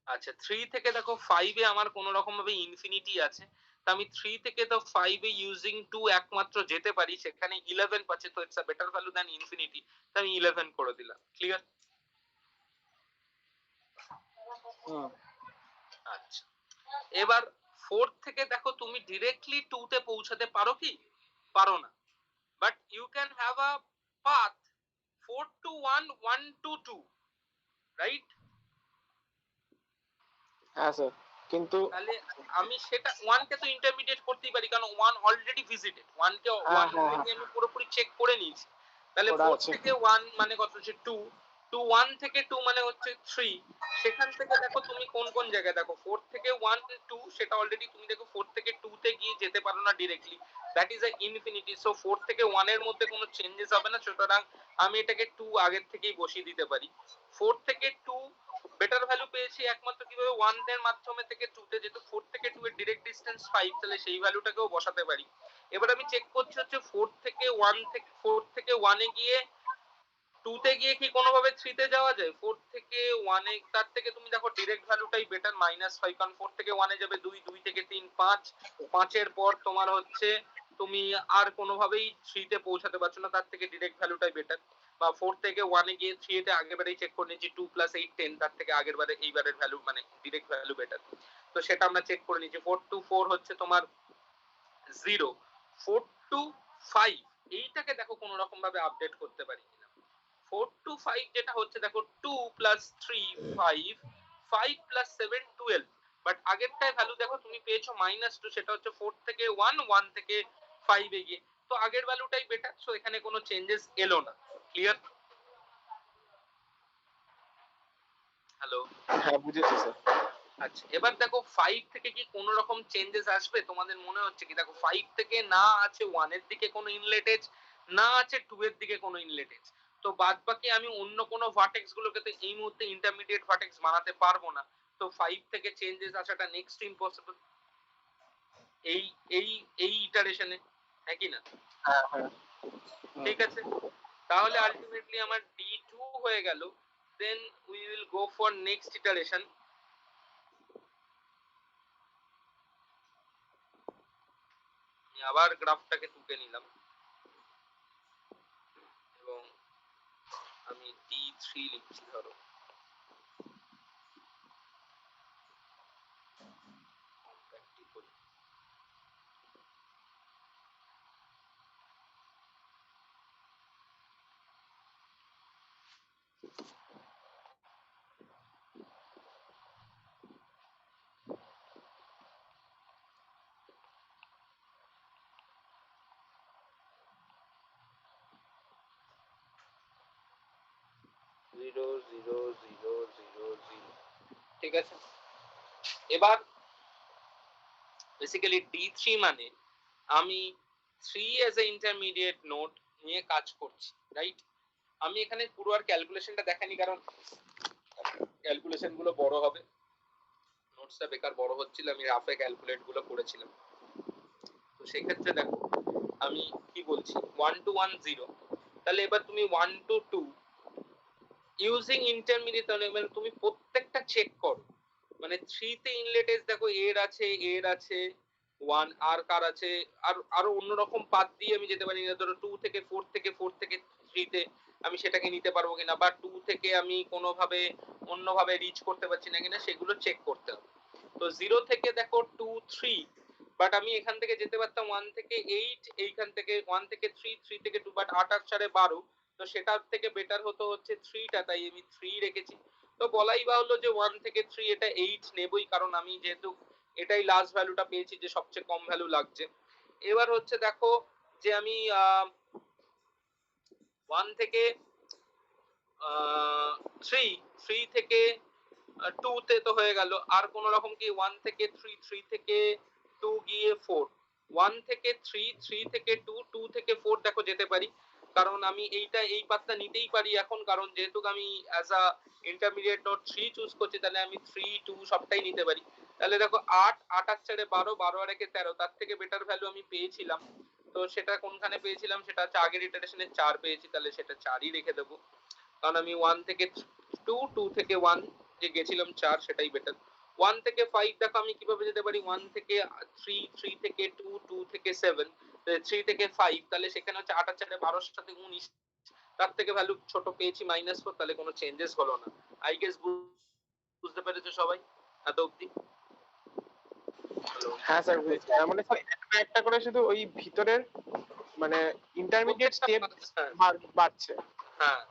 Speaker 1: আচ্ছা 3 থেকে দেখো 5 এ আমার কোন রকম ভাবে ইনফিনিটি আছে, তো আমি 3 থেকে তো 5 এ ইউজিং 2 একমাত্র যেতে পারি, সেখানে 11 পাচ্ছে, তো it's a better value than infinity, তো আমি 11 করে দিলাম। ক্লিয়ার? আচ্ছা এবার 4 থেকে দেখো তুমি ডিরেক্টলি 2 তে পৌঁছাতে পারো কি? পারো না, but you can have a path 4 to 1 1 to 2, right?
Speaker 2: হ্যাঁ স্যার, কিন্তু
Speaker 1: তাহলে আমি সেটা 1 কে তো ইন্টারমিডিয়েট করতেই পারি, কারণ 1 অলরেডি ভিজিটেড, 1 কে
Speaker 2: হ্যাঁ
Speaker 1: 1
Speaker 2: হ্যাঁ
Speaker 1: অলরেডি
Speaker 2: হ্যাঁ
Speaker 1: আমি পুরোপুরি চেক করে নিয়েছি। তাহলে
Speaker 2: ওরা
Speaker 1: 4
Speaker 2: আছে।
Speaker 1: থেকে 1 মানে কত হচ্ছে 2, 1 থেকে 2 মানে হচ্ছে 3। সেখান থেকে দেখো তুমি কোন কোন জায়গায়, দেখো 4 থেকে 1 2 সেটা অলরেডি তুমি দেখো 4 থেকে 2 তে গিয়ে যেতে পারো না directly, that is a infinity, so 4 থেকে 1 এর মধ্যে কোনো চেঞ্জেস হবে না, সুতরাং আমি এটাকে 2 আগের থেকেই বসিয়ে দিতে পারি। 4 থেকে 2 বেটার ভ্যালু পেয়েছি একমাত্র কিভাবে 1 এর মাধ্যমে থেকে 2 তে, যেহেতু 4 থেকে 2 এর ডাইরেক্ট ডিসটেন্স 5, তাহলে সেই ভ্যালুটাকেও বসাতে পারি। এবার আমি চেক করছি হচ্ছে 4 থেকে 1 এ গিয়ে 2 তে গিয়ে কি কোনোভাবে 3 তে যাওয়া যায়? 4 থেকে 1 এ, তার থেকে তুমি দেখো ডাইরেক্ট ভ্যালুটাই বেটার -5, কারণ 4 থেকে 1 এ যাবে 2, 2 থেকে 3 5, 5 এর পর তোমার হচ্ছে তুমি আর কোনোভাবেই 3 তে পৌঁছাতে পারছো না, তার থেকে ডাইরেক্ট ভ্যালুটাই বেটার। বা 4 থেকে 1 এ গিয়ে 3 তে আগেরবারেই চেক করে নিয়েছি 2 + 8 10, তার থেকে আগেরবারে এইবারের ভ্যালু মানে ডাইরেক্ট ভ্যালু বেটার, তো সেটা আমরা চেক করে নিয়েছি। 4 to 4 হচ্ছে তোমার 0, 4 to 5 এইটাকে দেখো কোনো রকম ভাবে আপডেট করতে পারি কিনা। 4 to 5 যেটা হচ্ছে দেখো 2 + 3 5, 5 + 7 12, বাট আগেরটায় ভ্যালু দেখো তুমি পেয়েছো -2, সেটা হচ্ছে 4 থেকে 1 1 থেকে 5 এ গিয়ে, তো আগের ভ্যালুটাই বেটার, সো এখানে কোনো চেঞ্জেস এলো না। ক্লিয়ার? হ্যালো?
Speaker 2: হ্যাঁ বুঝেছি স্যার।
Speaker 1: আচ্ছা এবার দেখো 5 থেকে কি কোন রকম চেঞ্জেস আসবে তোমাদের মনে হচ্ছে কি? দেখো 5 থেকে না আছে 1 এর দিকে কোনো ইনলেট এজ, না আছে 2 এর দিকে কোনো ইনলেট এজ, তো বাদ বাকি আমি অন্য কোনো ভার্টেক্স গুলোকে তো এই মুহূর্তে ইন্টারমিডিয়েট ভার্টেক্স বানাতে পারবো না, তো 5 থেকে চেঞ্জেস আসাটা নেক্সট ইম্পসিবল এই এই এই ইটারেশনে, হ্যাঁ কি না?
Speaker 2: হ্যাঁ হ্যাঁ
Speaker 1: ঠিক আছে, তাহলে আলটিমেটলি আমার D2 হয়ে গেল, then we will go for next iteration. আবার গ্রাফটাকে টুকে নিলাম এবং আমি D3 লিখছি, ধরো practical। Zero zero zero zero zero, ঠিক আছে। এবার বেসিক্যালি D3 মানে আমি 3 এজ এ ইন্টারমিডিয়েট নোড নিয়ে কাজ করছি, রাইট? আমি এখানে পুরো আর ক্যালকুলেশনটা দেখাইনি, কারণ ক্যালকুলেশন গুলো বড় হবে, নোটসটা বেকার বড় হচ্ছিল, আমি রাফে ক্যালকুলেট গুলো করেছিলাম। তো সেই ক্ষেত্রে দেখো আমি কি বলছি 1 to 1 0, তাহলে এবার তুমি 1 to 2 ইউজিং ইন্টারমিডিয়েট, মানে তুমি প্রত্যেকটা চেক করো, মানে 3 তে ইনলেট এজ দেখো এর আছে, এর আছে 1 আর কার আছে, আর আরো অন্যরকম পাথ দিয়ে আমি যেতে পারি না, ধরো 2 থেকে 4 থেকে 4 থেকে 3 তে আমি সেটাকে নিতে পারবো কিনা, বা 2 থেকে আমি কোনোভাবে অন্যভাবে রিচ করতে পারছি না কিনা, সেগুলো চেক করতে হবে। তো 0 থেকে দেখো 2 3, বাট আমি এখান থেকে যেতে পারতাম 1 থেকে 8, এইখান থেকে 1 থেকে 3 3 থেকে 2, বাট 8 8 4 12, তো সেটার থেকে বেটার হতো হচ্ছে 3টা, তাই আমি 3 রেখেছি। তো বলাই বাহুল্য যে 1 থেকে 3 এটা 8 নেবই, কারণ আমি যেহেতু এটাই লাস্ট ভ্যালুটা পেয়েছি যে সবচেয়ে কম ভ্যালু লাগছে। এবার হচ্ছে দেখো যে আমি 1 থেকে 3 থেকে 2 তে তো হয়ে গেল, আর কোন রকম কি 1 থেকে 3 3 থেকে 2 গিয়ে 4, 1 থেকে 3 3 থেকে 2 2 থেকে 4 দেখো যেতে পারি, কারণ আমি এই পাথটা নিতেই পারি এখন, কারণ যেহেতু আমি as a intermediate note 3 choose করছি, তাহলে আমি 3 2 সবটাই নিতে পারি। তাহলে দেখো 8 8 আর 4 12, 12 আর 1 13, তার থেকে বেটার ভ্যালু আমি পেয়েছিলাম। তো সেটা কোনখানে পেয়েছিলাম, সেটা হচ্ছে আগের ইটারেশনে 4 পেয়েছি, তাহলে সেটা 4ই রেখে দেবো। কারণ আমি 1 থেকে 2, 2 থেকে 1 যে গেছিলাম 4, সেটাই বেটার। 1 থেকে 5 দেখো আমি কিভাবে যেতে পারি, 1 থেকে 3, 3 থেকে 2, 2 থেকে 7, 3 থেকে 5, তাহলে সেখানে হচ্ছে 8 আর 4 12 এর সাথে 19, তার থেকে ভ্যালু ছোট পেয়েছি -4, তাহলে কোনো চেঞ্জেস হলো না। আই গেস বুঝতে পেরেছো সবাই এত অবধি? হ্যালো?
Speaker 2: হ্যাঁ স্যার বুঝেছি। তার মানে স্যার একটা একটা করে শুধু ওই ভিতরের মানে ইন্টারমিডিয়েট স্টেপ
Speaker 1: হ্যাঁ
Speaker 2: বাড়ছে।
Speaker 1: হ্যাঁ,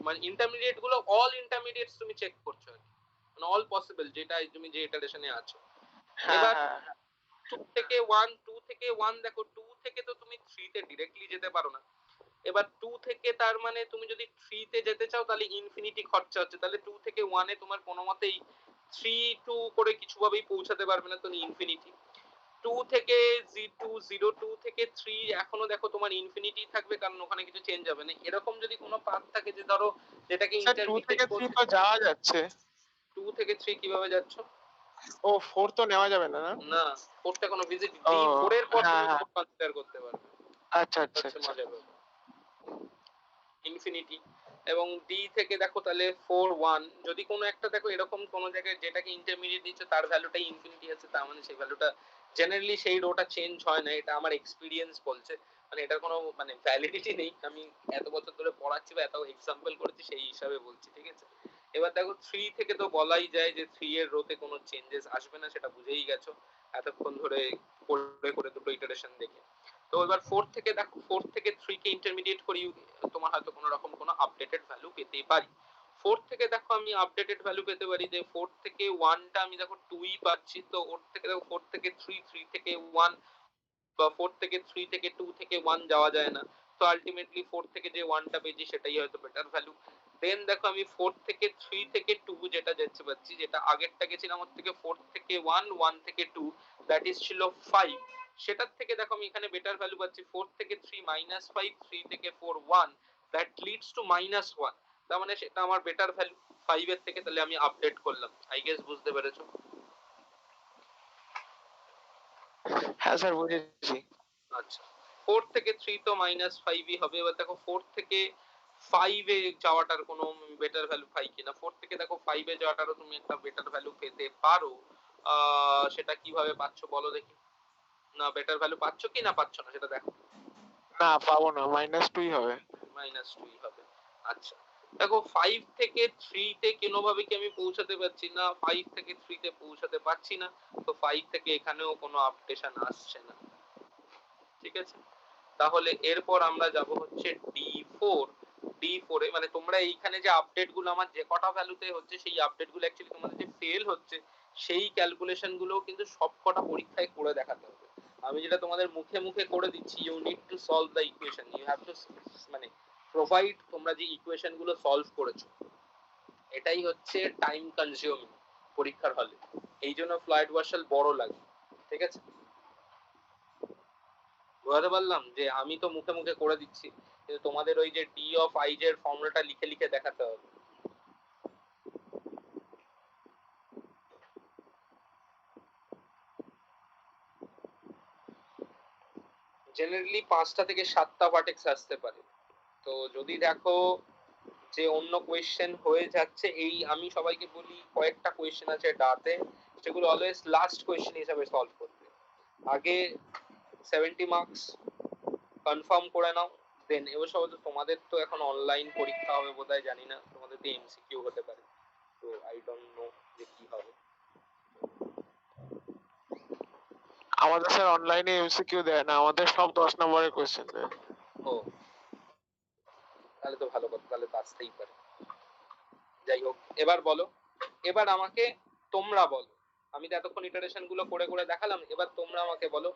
Speaker 1: মানে ইন্টারমিডিয়েট গুলো, অল ইন্টারমিডিয়েটস তুমি চেক করছো আর কি। মানে অল পসিবল, যেটা তুমি যে ইটারেশনে আছো।
Speaker 2: হ্যাঁ
Speaker 1: এবার
Speaker 2: হ্যাঁ
Speaker 1: 2 থেকে 1 দেখো, 2 থেকে তো তুমি 3 তে ডিরেক্টলি যেতে পারো না। এবার 2 থেকে তার মানে তুমি যদি 3 তে যেতে চাও, তাহলে ইনফিনিটি খরচা হচ্ছে। তাহলে 2 থেকে 1 এ তোমার কোনো মতেই 3 2 করে কিছুভাবেই পৌঁছাতে পারবে না তুমি ইনফিনিটি। 2 থেকে 2 থেকে 3 এখনো দেখো তোমার ইনফিনিটি থাকবে, কারণ ওখানে কিছু চেঞ্জ হবে না। এরকম যদি কোনো পাথ থাকে যে ধরো যেটাকে
Speaker 2: স্যার 2 থেকে 3 তো যাওয়া যাচ্ছে।
Speaker 1: 2 থেকে 3 কিভাবে যাচ্ছ?
Speaker 2: ও 4 তো নেওয়া যাবে না না?
Speaker 1: না, 4 টা কোনো ভিজিট,
Speaker 2: ও
Speaker 1: D4 এর পর
Speaker 2: হ্যাঁ
Speaker 1: তুমি
Speaker 2: হ্যাঁ
Speaker 1: 4 কনসিডার করতে পারবে।
Speaker 2: আচ্ছা আচ্ছা
Speaker 1: হচ্ছে
Speaker 2: আচ্ছা।
Speaker 1: মজার ব্যাপার। ইনফিনিটি এবং ডি থেকে দেখো তাহলে 4 1, যদি কোনো একটা দেখো এরকম কোনো জায়গায় যেটাকে ইন্টারমিডিয়েট দিচ্ছে তার ভ্যালুটাই ইনফিনিটি আছে, তার মানে সেই ভ্যালুটা জেনারেলি সেই রোটা চেঞ্জ হয় না, এটা আমার এক্সপিরিয়েন্স বলছে। মানে এটার কোনো মানে ভ্যালিডিটি নেই, আমি এত বছর ধরে পড়াচ্ছি বা এত এক্সাম্পল করেছি সেই হিসাবে বলছি, ঠিক আছে? এবার দেখো 3 থেকে তো বলাই যায় যে 3 এর রোতে কোনো চেঞ্জেস আসবে না, সেটা বুঝেই গেছো এতক্ষণ ধরে করে করে দুটো ইটারেশন দেখে। তো এবার 4 থেকে দেখো, 4 থেকে 3 কে ইন্টারমিডিয়েট করি, তোমার হয়তো কোনো রকম কোনো আপডেটেড ভ্যালু পেতে পারি। 4 থেকে দেখো আমি আপডেটেড ভ্যালু পেতে পারি যে 4 থেকে 1 টা আমি দেখো 2 ই পাচ্ছি, তো ওর থেকে দেখো 4 থেকে 3, 3 থেকে 1, বা 4 থেকে 3 থেকে 2 থেকে 1 যাওয়া যায় না। তো আলটিমেটলি 4 থেকে যে 1 টা পেয়েছি সেটাই হয়তো বেটার ভ্যালু। দেন দেখো আমি 4 থেকে 3 থেকে 2 যেটা যেতে পাচ্ছি, যেটা আগেরটা গেছিলাম ওর থেকে 4 থেকে 1, 1 থেকে 2, দ্যাট ইজ ছিল 5। সেটার থেকে দেখো আমি এখানে বেটার ভ্যালু পাচ্ছি 4 থেকে 3 -5, 3 থেকে 4 1, দ্যাট লিডস টু -1। তার মানে সেটা আমার বেটার ভ্যালু 5 এর থেকে, তাহলে আমি আপডেট করলাম। আই গেস বুঝতে পেরেছো?
Speaker 2: হ্যাঁ স্যার বুঝেছি।
Speaker 1: আচ্ছা, 4 থেকে 3 তো -5ই হবে। এবার দেখো 4 থেকে 5 এ যাওয়াটার কোনো বেটার ভ্যালু পাই কিনা। 4 থেকে দেখো 5 এ যাওয়াটারও তুমি একটা বেটার ভ্যালু পেতে পারো। সেটা কিভাবে পাচ্ছ বলো দেখি? না বেটার ভ্যালু পাচ্ছ কি না পাচ্ছ না সেটা দেখো।
Speaker 2: না পাবো না, -2 হবে।
Speaker 1: -2 হবে। আচ্ছা, দেখো 5 থেকে 3 তে কোনোভাবে কি আমি পৌঁছাতে পারছি না, 5 থেকে 3 তে পৌঁছাতে পারছি না। তো 5 থেকে এখানেও কোনো আপডেশন আসছে না, ঠিক আছে? তাহলে এরপর আমরা যাব হচ্ছে D4। D4 এ মানে তোমরা এইখানে যে আপডেট গুলো আমার যে কটা ভ্যালুতে হচ্ছে, সেই আপডেট গুলো অ্যাকচুয়ালি তোমাদের যে ফেল হচ্ছে সেই ক্যালকুলেশন গুলো কিন্তু সব কটা পরীক্ষায় করে দেখাতে হবে। আমি যেটা তোমাদের মুখে মুখে করে দিচ্ছি, you need to solve the equation, you have to মানে প্রোভাইড তোমরা যে ইকুয়েশন গুলো সলভ করেছো। এটাই হচ্ছে টাইম কনজিউমিং পরীক্ষার হলে, এই জন্য ফ্লাইট ভার্সাল বড় লাগে, ঠিক আছে? বোঝাতে পারলাম যে আমি তো মুখে মুখে করে দিচ্ছি, কিন্তু তোমাদের ওই যে ডি অফ আই এর ফর্মুলাটা লিখে লিখে দেখাতে হবে। জেনারেলি 5টা থেকে 7টা ভার্টেক্স আসতে পারে। তো যদি দেখো যে অন্য কোয়েশ্চেন হয়ে যাচ্ছে, এই আমি সবাইকে বলি কয়েকটা কোয়েশ্চেন আছে ডাতে, সেগুলো অলওয়েজ লাস্ট কোয়েশ্চেন হিসাবে সলভ করতে। আগে 70 মার্কস কনফার্ম করে নাও, দেন এবার সব তোমাদের তো এখন অনলাইন পরীক্ষা হবে বোধহয়, জানি না, তোমাদের তো এমসিকিউ হতে পারে, তো আই ডোন্ট নো যে কি হবে।
Speaker 2: আমাদের স্যার অনলাইনে এমসিকিউ দেয় না, আমাদের সব 10 নম্বরের কোশ্চেন দেয়।
Speaker 1: ও তাহলে তো ভালো কথা, তাহলে তো আসতেই পারে। যাই হোক, এবার বলো, এবার আমাকে তোমরা বলো, আমি তো এতক্ষণ ইটারেশন গুলো করে করে দেখালাম, এবার তোমরা আমাকে বলো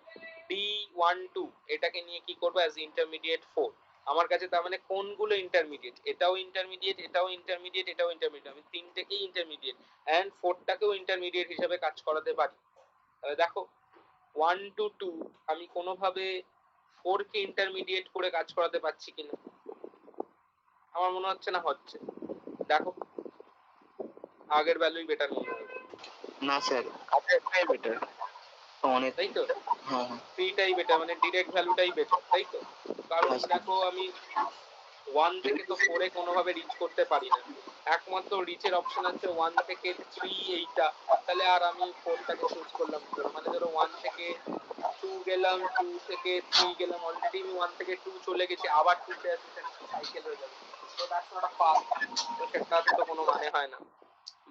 Speaker 1: D12 এটাকে নিয়ে কি করবো অ্যাজ ইন্টারমিডিয়েট 4। আমার কাছে তার মানে কোনগুলো ইন্টারমিডিয়েট, এটাও ইন্টারমিডিয়েট, এটাও ইন্টারমিডিয়েট, এটাও ইন্টারমিডিয়েট, আমি তিনটেকেই ইন্টারমিডিয়েট এন্ড 4টাকেও ইন্টারমিডিয়েট হিসেবে কাজ করাতে পারি। তাহলে দেখো 1 to 2 আমি কোনোভাবে 4 কে ইন্টারমিডিয়েট করে কাজ করাতে পারছি কিনা। আমার মনে হচ্ছে না হচ্ছে। দেখো আগের ভ্যালুই বেটার মনে হয়।
Speaker 3: না স্যার,
Speaker 2: আগেরটাই বেটার।
Speaker 3: অনেক।
Speaker 1: তাই তো,
Speaker 3: হ্যাঁ হ্যাঁ
Speaker 1: 3টাই বেটার, মানে ডিরেক্ট ভ্যালুটাই বেটার, তাই তো। কারণ
Speaker 3: হ্যাঁ স্যার।
Speaker 1: দেখো আমি 1 থেকে তো 4 এ কোনোভাবে রিচ করতে পারি না, একমাত্র রিচের অপশন আছে 1 থেকে 3 এইটা, তাহলে আর আমি 4টাকে চুজ করলাম কি করে? মানে ধরো 1 থেকে 2 গেলাম, 2 থেকে 3 গেলাম, অলরেডি আমি 1 থেকে 2 চলে গেছি, আবার 2 তে আসি, সেটা সাইকেল হয়ে যাবে। তো দ্যাটস নট আ পাথ, তো সেটাতে তো কোনো মানে হয় না।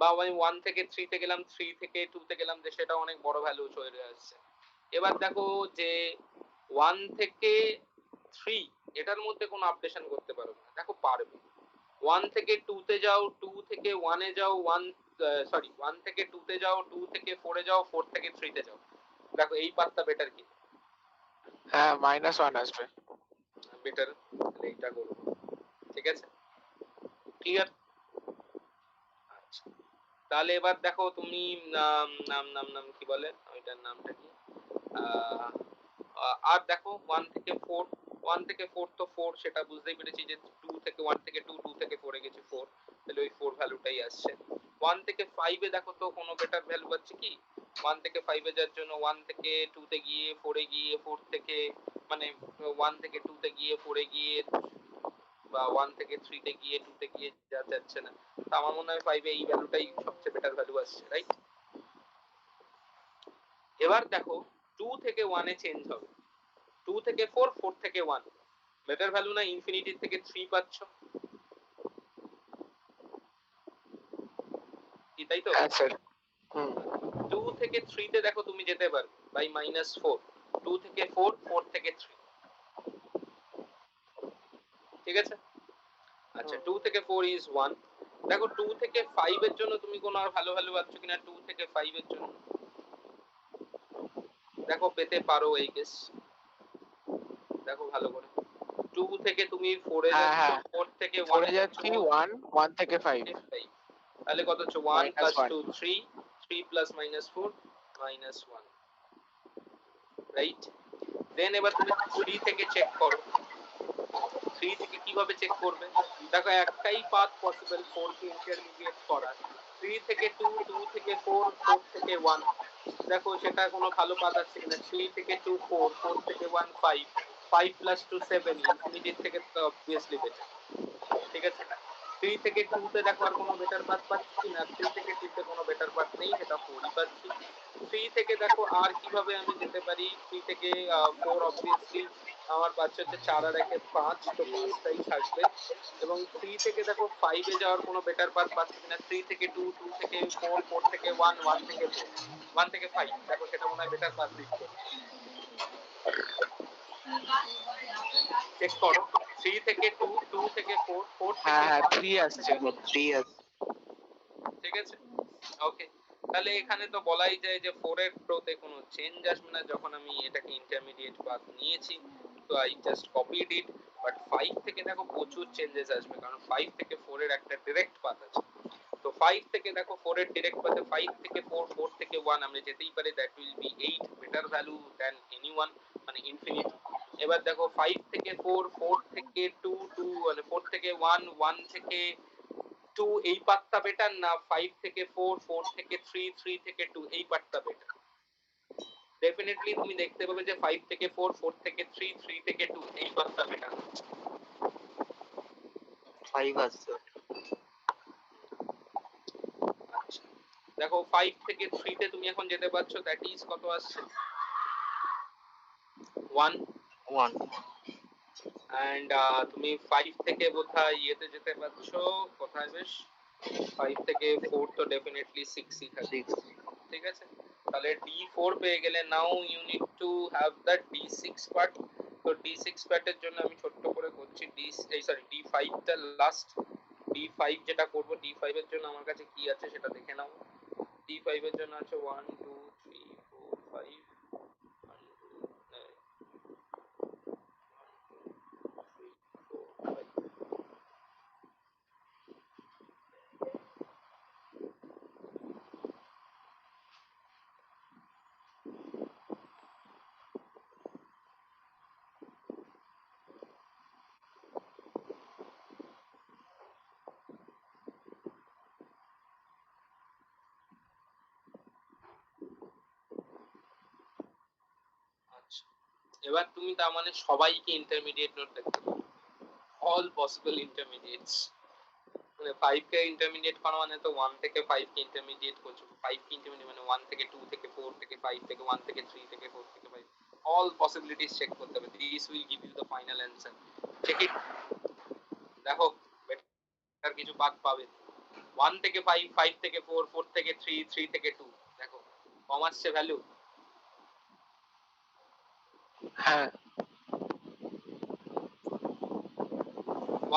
Speaker 1: বা আমি 1 থেকে 3 তে গেলাম, 3 থেকে 2 তে গেলাম, যে সেটা অনেক বড় ভ্যালু চলে আসছে। এবার দেখো যে 1 থেকে 3 এটার মধ্যে কোনো আপডেশন করতে পারবে না, দেখো পারবে। 1 থেকে 2 তে যাও, 2 থেকে 1 এ যাও, 1 থেকে 2 তে যাও, 2 থেকে 4 এ যাও, 4 থেকে 3 তে যাও। দেখো এই পাথটা বেটার কি?
Speaker 2: হ্যাঁ -1 আসবে।
Speaker 1: বেটার, তাহলে এইটা করবো। ঠিক আছে, ক্লিয়ার? আচ্ছা, তাহলে এবার দেখো তুমি নাম নাম নাম নাম কি বলে ওইটার নামটা কি, আর দেখো 1 থেকে 4, 1 থেকে 4 তো 4, সেটা বুঝতেই পেরেছি যে 2 থেকে 1 থেকে 2, 2 থেকে 4 এ গেছে 4, তাহলে ওই 4 ভ্যালুটাই আসছে। 1 থেকে 5 এ দেখো তো কোনো বেটার ভ্যালু পাচ্ছে কি? 1 থেকে 5 এ যাওয়ার জন্য 1 থেকে 2 তে গিয়ে 4 এ গিয়ে 4 থেকে, মানে 1 থেকে 2 তে গিয়ে 4 এ গিয়ে, বা 1 থেকে 3 তে গিয়ে 2 তে গিয়ে যাচ্ছে না। তো আমার মনে হয় 5 এ এই ভ্যালুটাই সবচেয়ে বেটার ভ্যালু আসছে, রাইট? এবার দেখো 2 থেকে 1 এ চেঞ্জ হবে, 2 থেকে 4, 4 থেকে 1, বেটার ভ্যালু না ইনফিনিটি থেকে 3 পাচ্ছ, কি তাই তো?
Speaker 2: হ্যাঁ স্যার। হুম।
Speaker 1: 2 থেকে 3 তে দেখো তুমি যেতে পারবে বাই -4, 2 থেকে 4, 4 থেকে 3, ঠিক আছে? আচ্ছা, 2 থেকে 4 ইজ 1। দেখো 2 থেকে 5 এর জন্য তুমি কোনো আর ভালো ভ্যালু পাচ্ছ কিনা? 2 থেকে 5 এর জন্য দেখো পেতে পারো এই কেস, দেখো ভালো করে। 2 থেকে তুমি 4 এ
Speaker 2: হ্যাঁ
Speaker 1: যাচ্ছ,
Speaker 2: হ্যাঁ
Speaker 1: 4 থেকে 1
Speaker 2: পড়ে
Speaker 1: এ যাচ্ছ,
Speaker 2: যাচ্ছি 1 থেকে 5
Speaker 1: 5, তাহলে কত হচ্ছে? 1 প্লাস
Speaker 2: -1।
Speaker 1: 2 3, 3 plus -4 -1, right? দেন এবার তুমি 3 থেকে চেক করো, 3 থেকে কিভাবে চেক করবে? দেখো একটাই পাথ পসিবল 4 কে ইন্টারমিডিয়েট করার, 3 থেকে 2, 2 থেকে 4, 4 থেকে 1। দেখো সেটা কোনো ভালো পাথ আছে কিনা? 3 থেকে 2 4, 4 থেকে 1 5, 5 প্লাস 2 7, ইনফিনিটির থেকে তো অবভিয়াসলি বেটার, ঠিক আছে? 3 থেকে 2 তে দেখো আর কোনো বেটার পাথ পাচ্ছি কিনা? 3 থেকে 2 তে কোনো বেটার পাথ নেই, সেটা 4 ই পাচ্ছি। 3 থেকে দেখো আর কিভাবে আমি যেতে পারি? 3 থেকে 4 অবভিয়াসলি আমার পাচ্ছে হচ্ছে 4 আর 1 এ 5, তো 5টাই থাকবে। এবং 3 থেকে দেখো 5 এ যাওয়ার কোনো বেটার পাথ পাচ্ছি কিনা? 3 থেকে 2, 2 থেকে 4, 4 থেকে 1, 1 থেকে 4, 1 থেকে 5, দেখো সেটা মনে হয় বেটার পাথ লিড করছে। চেক করো, 3 থেকে 2, 2 থেকে 4, 4
Speaker 2: হ্যাঁ
Speaker 1: থেকে
Speaker 2: হ্যাঁ
Speaker 1: 1,
Speaker 2: 3 আসছে।
Speaker 3: 3 আছে।
Speaker 1: ঠিক আছে? ওকে, তাহলে এখানে তো বলাই যায় যে 4 এর প্রোতে কোনো চেঞ্জ আসবে না, যখন আমি এটাকে ইন্টারমিডিয়েট পাথ নিয়েছি, তো I just copied it. But 5 থেকে দেখো প্রচুর চেঞ্জেস আসবে, কারণ 5 থেকে 4 এর একটা ডাইরেক্ট পাথ আছে। তো 5 থেকে দেখো 4 এর ডাইরেক্ট পাথে 5 থেকে 4, 4 থেকে 1 আমরা যেতেই পারি, that will be 8, better value than anyone, মানে ইনফিনিটি। এবার দেখো 5 থেকে 4, 4 থেকে 2, 2 মানে 4 থেকে 1, 1 থেকে 2, এই পাথটা বেটার না 5 থেকে 4, 4 থেকে 3, 3 থেকে 2 এই পাথটা বেটার? ডেফিনেটলি তুমি দেখতে পাবে যে 5 থেকে 4, 4 থেকে 3, 3 থেকে 2 এই পাথটা বেটার।
Speaker 3: 5 আছে।
Speaker 1: আচ্ছা, দেখো 5 থেকে 3 তে তুমি এখন যেতে পারছো, দ্যাট ইজ কত আসছে? 1।
Speaker 3: 1
Speaker 1: এন্ড তুমি 5 থেকে বোধহয় ইয়েতে যেতে পারছো, কোথায় বেশ? 5 থেকে 4 তো ডেফিনেটলি 6 ই থাকবে,
Speaker 3: 6
Speaker 1: ঠিক আছে? তাহলে D4 পেয়ে গেলে, now you need to have the D6 part. তো D6 পার্টের জন্য আমি ছোট্ট করে করছি, D5 টা লাস্ট। D5 যেটা করব, D5 এর জন্য আমার কাছে কি আছে সেটা দেখে নাও। D5 এর জন্য আছে 1 2 3 4 5, 1 2 3 4 5। এবার তুমি তার মানে সবাইকে ইন্টারমিডিয়েট নোট দেখতে পারো, অল পসিবল ইন্টারমিডিয়েটস। মানে 5 কে ইন্টারমিডিয়েট করা মানে তো 1 থেকে 5 কে ইন্টারমিডিয়েট করছো, 5 কে ইন্টারমিডিয়েট মানে 1 থেকে 2 থেকে 4 থেকে 5 থেকে 1 থেকে 3 থেকে 4 থেকে 5, all possibilities check করতে হবে, this will give you the final answer, check it, দেখো বেটার কিছু পাথ পাবে। 1 থেকে 5, 5 থেকে 4, 4 থেকে 3, 3 থেকে 2, দেখো কম আসছে ভ্যালু।
Speaker 2: হ্যাঁ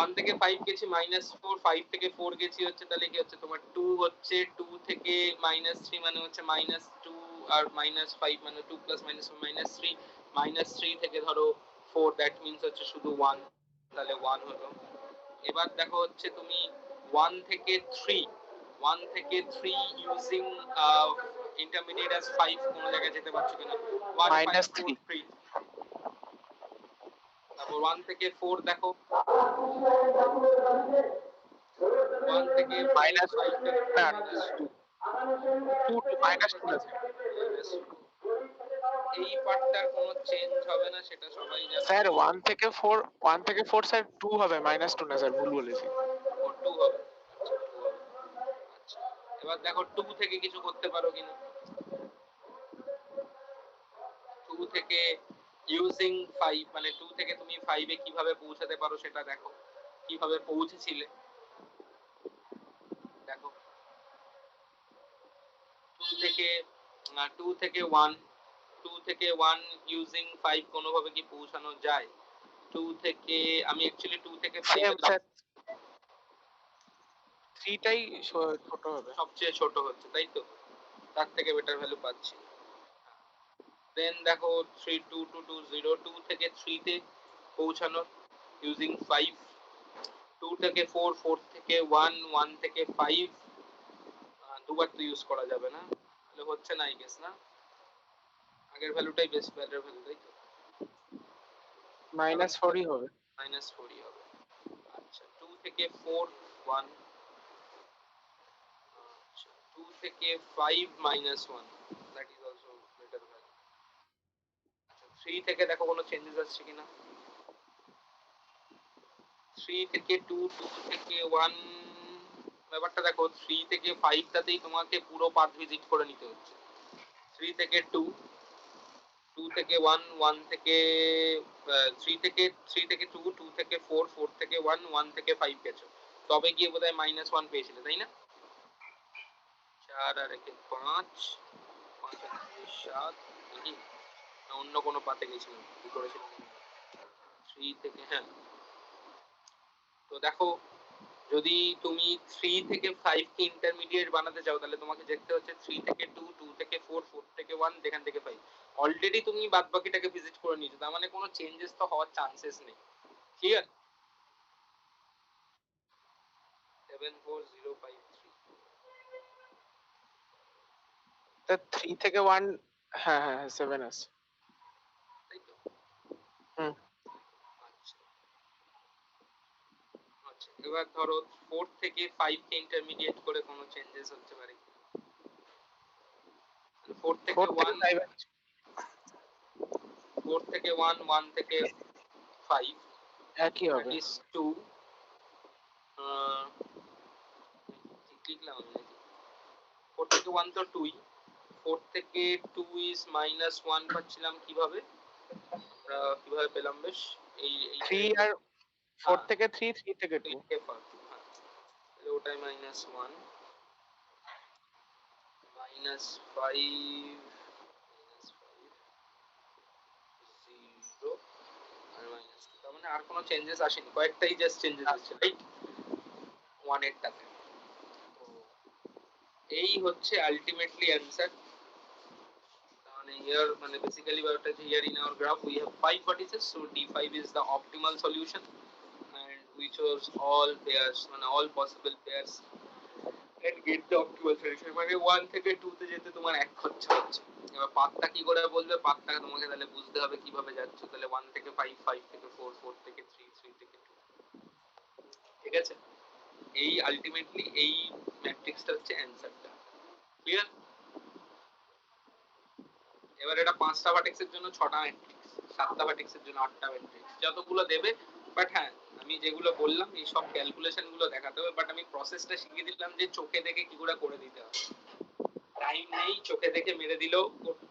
Speaker 1: 1 থেকে 5 গেছি -4, 5 থেকে 4 গেছি হচ্ছে, তাহলে কি হচ্ছে তোমার 2 হচ্ছে, 2 থেকে -3 মানে হচ্ছে -2, আর -5 মানে 2 প্লাস মাইনাস -3, -3 থেকে ধরো 4, দ্যাট মিন্স হচ্ছে শুধু 1, তাহলে 1 হলো। এবার দেখো হচ্ছে তুমি 1 থেকে 3, 1 থেকে 3 ইউজিং ইন্টারমিডিয়েট অ্যাজ 5 কোন জায়গায় যেতে পারছো কিনা, 1 5 4
Speaker 2: -3
Speaker 1: 3, তারপর 1 থেকে 4 দেখো, 1 থেকে
Speaker 2: মাইনাস
Speaker 1: 5 থেকে
Speaker 2: না
Speaker 1: -2,
Speaker 2: -2 আছে
Speaker 1: এই পার্টটার কোনো চেঞ্জ হবে না, সেটা সবাই জানে।
Speaker 2: স্যার। 1 থেকে 4 স্যার 2 হবে, -2 না স্যার, ভুল বলেছি।
Speaker 1: 2 হবে, আচ্ছা 2 হবে, আচ্ছা। এবার দেখো 2 থেকে কিছু করতে পারো কিনা, 2 থেকে ইউজিং 5 মানে 2 থেকে তুমি 5 এ কিভাবে পৌঁছাতে পারো সেটা দেখো, কিভাবে পৌঁছেছিলে দেখো। 2 থেকে 2 থেকে 1, 2 থেকে 1 ইউজিং 5 কোনোভাবে কি পৌঁছানো যায়? 2 থেকে আমি অ্যাকচুয়ালি 2 থেকে 5
Speaker 2: সেম
Speaker 1: এর
Speaker 2: স্যার, 3 টাই ছোট হবে।
Speaker 1: সবচেয়ে ছোট হচ্ছে, তাই তো? তার থেকে বেটার ভ্যালু পাচ্ছি। দেন দেখো 3 2 2 2 0, 2 থেকে 3 তে পৌঁছানো ইউজিং 5, 2 থেকে 4, 4 থেকে 1, 1 থেকে 5, দুবার তো ইউজ করা যাবে না, তাহলে হচ্ছে না আই গেস, না আগের ভ্যালুটাই বেস্ট ভ্যালুর ভ্যালু, তাই তো?
Speaker 2: -4ই হবে।
Speaker 1: -4ই হবে, আচ্ছা। 2 থেকে 4 1, আচ্ছা 2 থেকে 5 -1, that is also better value. আচ্ছা 3 থেকে দেখো কোনো চেঞ্জেস আসছে কিনা, 3 থেকে 2, 2 থেকে 1, ব্যাপারটা দেখো 3 থেকে 5 টাতেই তোমাকে পুরো পাথ ভিজিট করে নিতে হচ্ছে, 3 থেকে 2, 2 থেকে 1, 1 থেকে 3 থেকে 2, 2 থেকে 4, 4 থেকে 1, 1 থেকে 5 গেছো, তবে গিয়ে বোধহয় -1 পেয়েছিলে, তাই না? 4 আর 1 5, 5 আর 2 7, নাকি না অন্য কোনো পাতে গেছিলাম, কি করেছিলাম 3 থেকে, হ্যাঁ। তো দেখো যদি তুমি 3 থেকে 5 কে ইন্টারমিডিয়েট বানাতে চাও, তাহলে তোমাকে যেতে হচ্ছে 3 থেকে 2, 2 থেকে 4, 4 থেকে 1, যেখান থেকে 5। অলরেডি তুমি বাদ বাকিটাকে ভিজিট করে নিয়েছো, তার মানে কোনো চেঞ্জেস তো হওয়ার চান্সেস নেই, ক্লিয়ার? 74053,
Speaker 2: তা 3 থেকে 1, হ্যাঁ হ্যাঁ 7 আছে।
Speaker 1: তাই তো?
Speaker 2: হুম।
Speaker 1: আচ্ছা আচ্ছা, এবার ধরো 4 থেকে 5 কে ইন্টারমিডিয়েট করে কোনো চেঞ্জেস হচ্ছে পারে, 4 থেকে
Speaker 2: 4 থেকে
Speaker 1: 1,
Speaker 2: 5
Speaker 1: 4 থেকে 1, 1 থেকে 5,
Speaker 2: একই
Speaker 1: that
Speaker 2: হবে।
Speaker 1: is 2, ঠিক লিখলাম আমি নাকি? 4 থেকে 1 তো 2ই, 4 থেকে 2 is -1 পাচ্ছিলাম কিভাবে, আমরা কিভাবে পেলাম বেশ, এই
Speaker 2: 3 আর 4 থেকে 3, 3 থেকে 2।
Speaker 1: হ্যাঁ তাহলে ওটাই -1, -5, -0 আর -2, তার মানে আর কোনো চেঞ্জেস আসেনি, কয়েকটাই জাস্ট চেঞ্জেস এসেছে, রাইট? 1 এরটাতে। তো এই হচ্ছে আলটিমেটলি অ্যান্সার। মানে here মানে basically ব্যাপারটা যে here in our graph we have 5 vertices, so D5 is the optimal solution and we chose all pairs মানে all possible pairs and get the optimal solution, মানে 1 থেকে 2 তে যেতে তোমার এক খরচা হচ্ছে। এবার পাথটা কি করে বলবে, পাথটা তোমাকে তাহলে বুঝতে হবে কিভাবে যাচ্ছ, তাহলে 1 থেকে 5, 5 থেকে 4, 4 থেকে 3, 3 থেকে 2, ঠিক আছে? এই আলটিমেটলি এই ম্যাট্রিক্সটা হচ্ছে অ্যান্সারটা, ক্লিয়ার? এবার এটা 5টা ভার্টেক্সের জন্য 6টা ম্যাট্রিক্স, 7টা ভার্টেক্স এর জন্য 8টা ম্যাট্রিক্স যতগুলো দেবে। বাট হ্যাঁ, আমি যেগুলো বললাম এই সব ক্যালকুলেশন গুলো দেখাতে হবে, বাট আমি প্রসেসটা শিখিয়ে দিলাম যে চোখে দেখে কি করে দিতে হবে। টাইম নেই, চোখে দেখে মেরে দিলেও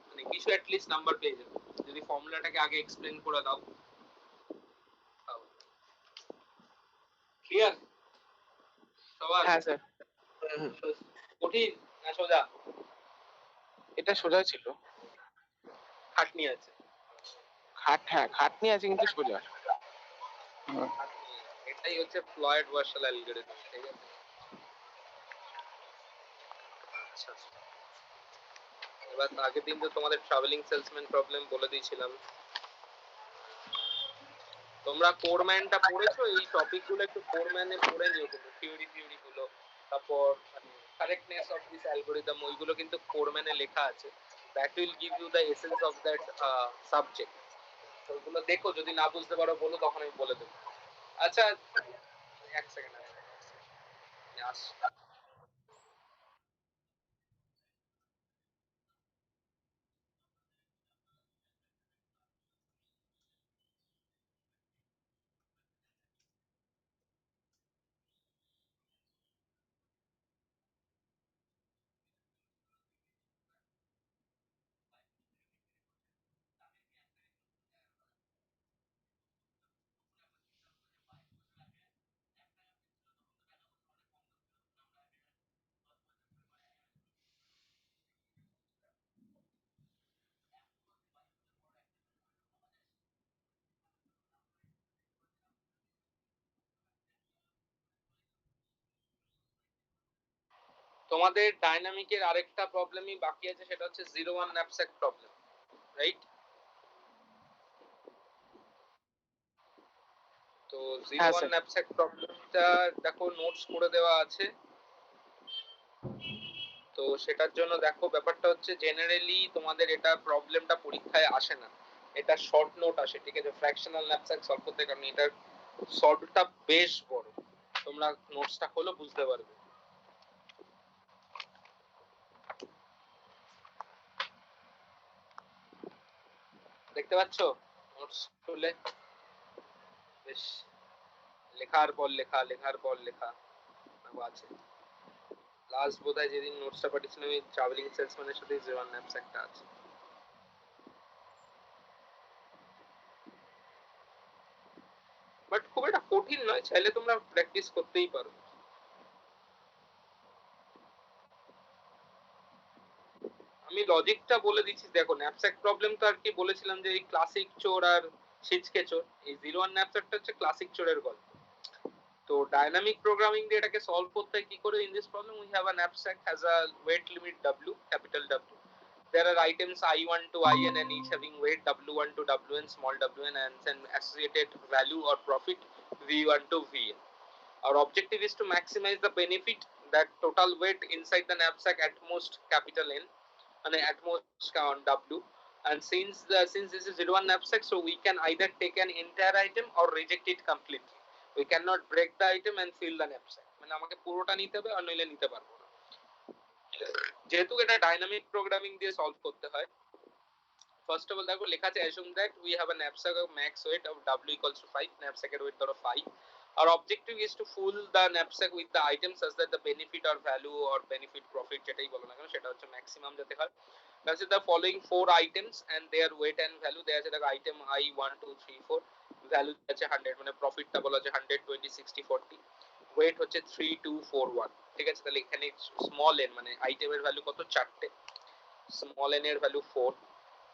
Speaker 1: মানে কিছু অ্যাটলিস্ট নাম্বার পেয়ে যাবে যদি ফর্মুলাটাকে আগে এক্সপ্লেন করে দাও। ক্লিয়ার সবার?
Speaker 2: হ্যাঁ স্যার।
Speaker 1: কঠিন না সোজা?
Speaker 2: এটা সোজা ছিল।
Speaker 1: খাটনি আছে।
Speaker 2: হ্যাঁ খাটনি আছে কিন্তু সোজা।
Speaker 1: এটাই হচ্ছে ফ্লয়েড ভার্সাল অ্যালগরিদম, ঠিক আছে? আচ্ছা, এবার আগের দিন তো তোমাদের ট্রাভেলিং সেলসম্যান প্রবলেম বলে দিয়েছিলাম। তোমরা কোরম্যানটা পড়েছো? এই টপিকগুলো একটু কোরম্যানে পড়ে নিও, কিন্তু থিওরি গুলো, তারপর কারেক্টনেস অফ দিস অ্যালগরিদম ওইগুলো কিন্তু কোরম্যানে লেখা আছে। That will give you the essence of that subject. ওইগুলো দেখো, যদি না বুঝতে পারো বলো, তখন আমি বলে দেবো। আচ্ছা, এক সেকেন্ড আসছি। তোমাদের ডাইনামিকের আরেকটা প্রবলেমই বাকি আছে, সেটা হচ্ছে 01 knapsack প্রবলেম, রাইট? তো
Speaker 2: হ্যাঁ
Speaker 1: 01
Speaker 2: স্যার।
Speaker 1: knapsack প্রবলেমটা দেখো নোটস করে দেওয়া আছে। তো সেটার জন্য দেখো, ব্যাপারটা হচ্ছে জেনারেলি তোমাদের এটা প্রবলেমটা পরীক্ষায় আসে না, এটা শর্ট নোট আসে, ঠিক আছে? ফ্র্যাকশনাল knapsack সলভ করতে, কারণ এটার সলভটা বেশ বড়। তোমরা নোটসটা খোলো, বুঝতে পারবে। দেখতে পাচ্ছ নোটস খুলে? বেশ, লেখার পর লেখা, লেখার পর লেখা আছে। লাস্ট বোধহয় যেদিন নোটসটা পাঠিয়েছিলাম ওই ট্রাভেলিং সেলসম্যানের সাথে 01 knapsackটা আছে। বাট খুব একটা কঠিন নয়, চাইলে তোমরা প্র্যাকটিস করতেই পারো। আমি লজিকটা বলে দিচ্ছি, দেখো ন্যাপস্যাক প্রবলেম তো আর কি বলেছিলাম যে এই ক্লাসিক চোর আর ছিচকে চোর, এই 01 knapsackটা হচ্ছে ক্লাসিক চোরের গল্প। তো ডাইনামিক প্রোগ্রামিং দিয়ে এটাকে সলভ করতে হয় কি করে? In this problem we have a knapsack has a weight limit w, capital W. There are items I1 to In and each having weight W1 to Wn, small wn, and an associated value or profit V1 to Vn. Our objective is to maximize the benefit that total weight inside the knapsack at most capital N and at most W. And since this is 01 knapsack, so we can either take an entire item or reject it completely. We cannot break the item and fill the knapsack. মানে আমাকে পুরোটা নিতে হবে, আর নইলে নিতে পারবো না। যেহেতু এটা ডাইনামিক প্রোগ্রামিং দিয়ে সলভ করতে হয়, ফার্স্ট অফ অল দেখো লেখা আছে assume that we have a knapsack of max weight of W equals to 5, knapsack এর weight ধরো 5. Our objective is to fill the knapsack with the items such that the benefit or value or benefit profit যেটাই বলো না কেন সেটা হচ্ছে ম্যাক্সিমাম যাতে হয়। That's the following 4 items and their weight and value দেয়া আছে। দেখো আইটেম I 1 2 3 4, ভ্যালু আছে 100, মানে প্রফিটটা বলা আছে 100 20 60 40, ওয়েট হচ্ছে 3 2 4 1, ঠিক আছে? তাহলে এখানে স্মল n মানে আইটেমের ভ্যালু কত? 4টে, স্মল n এর ভ্যালু 4,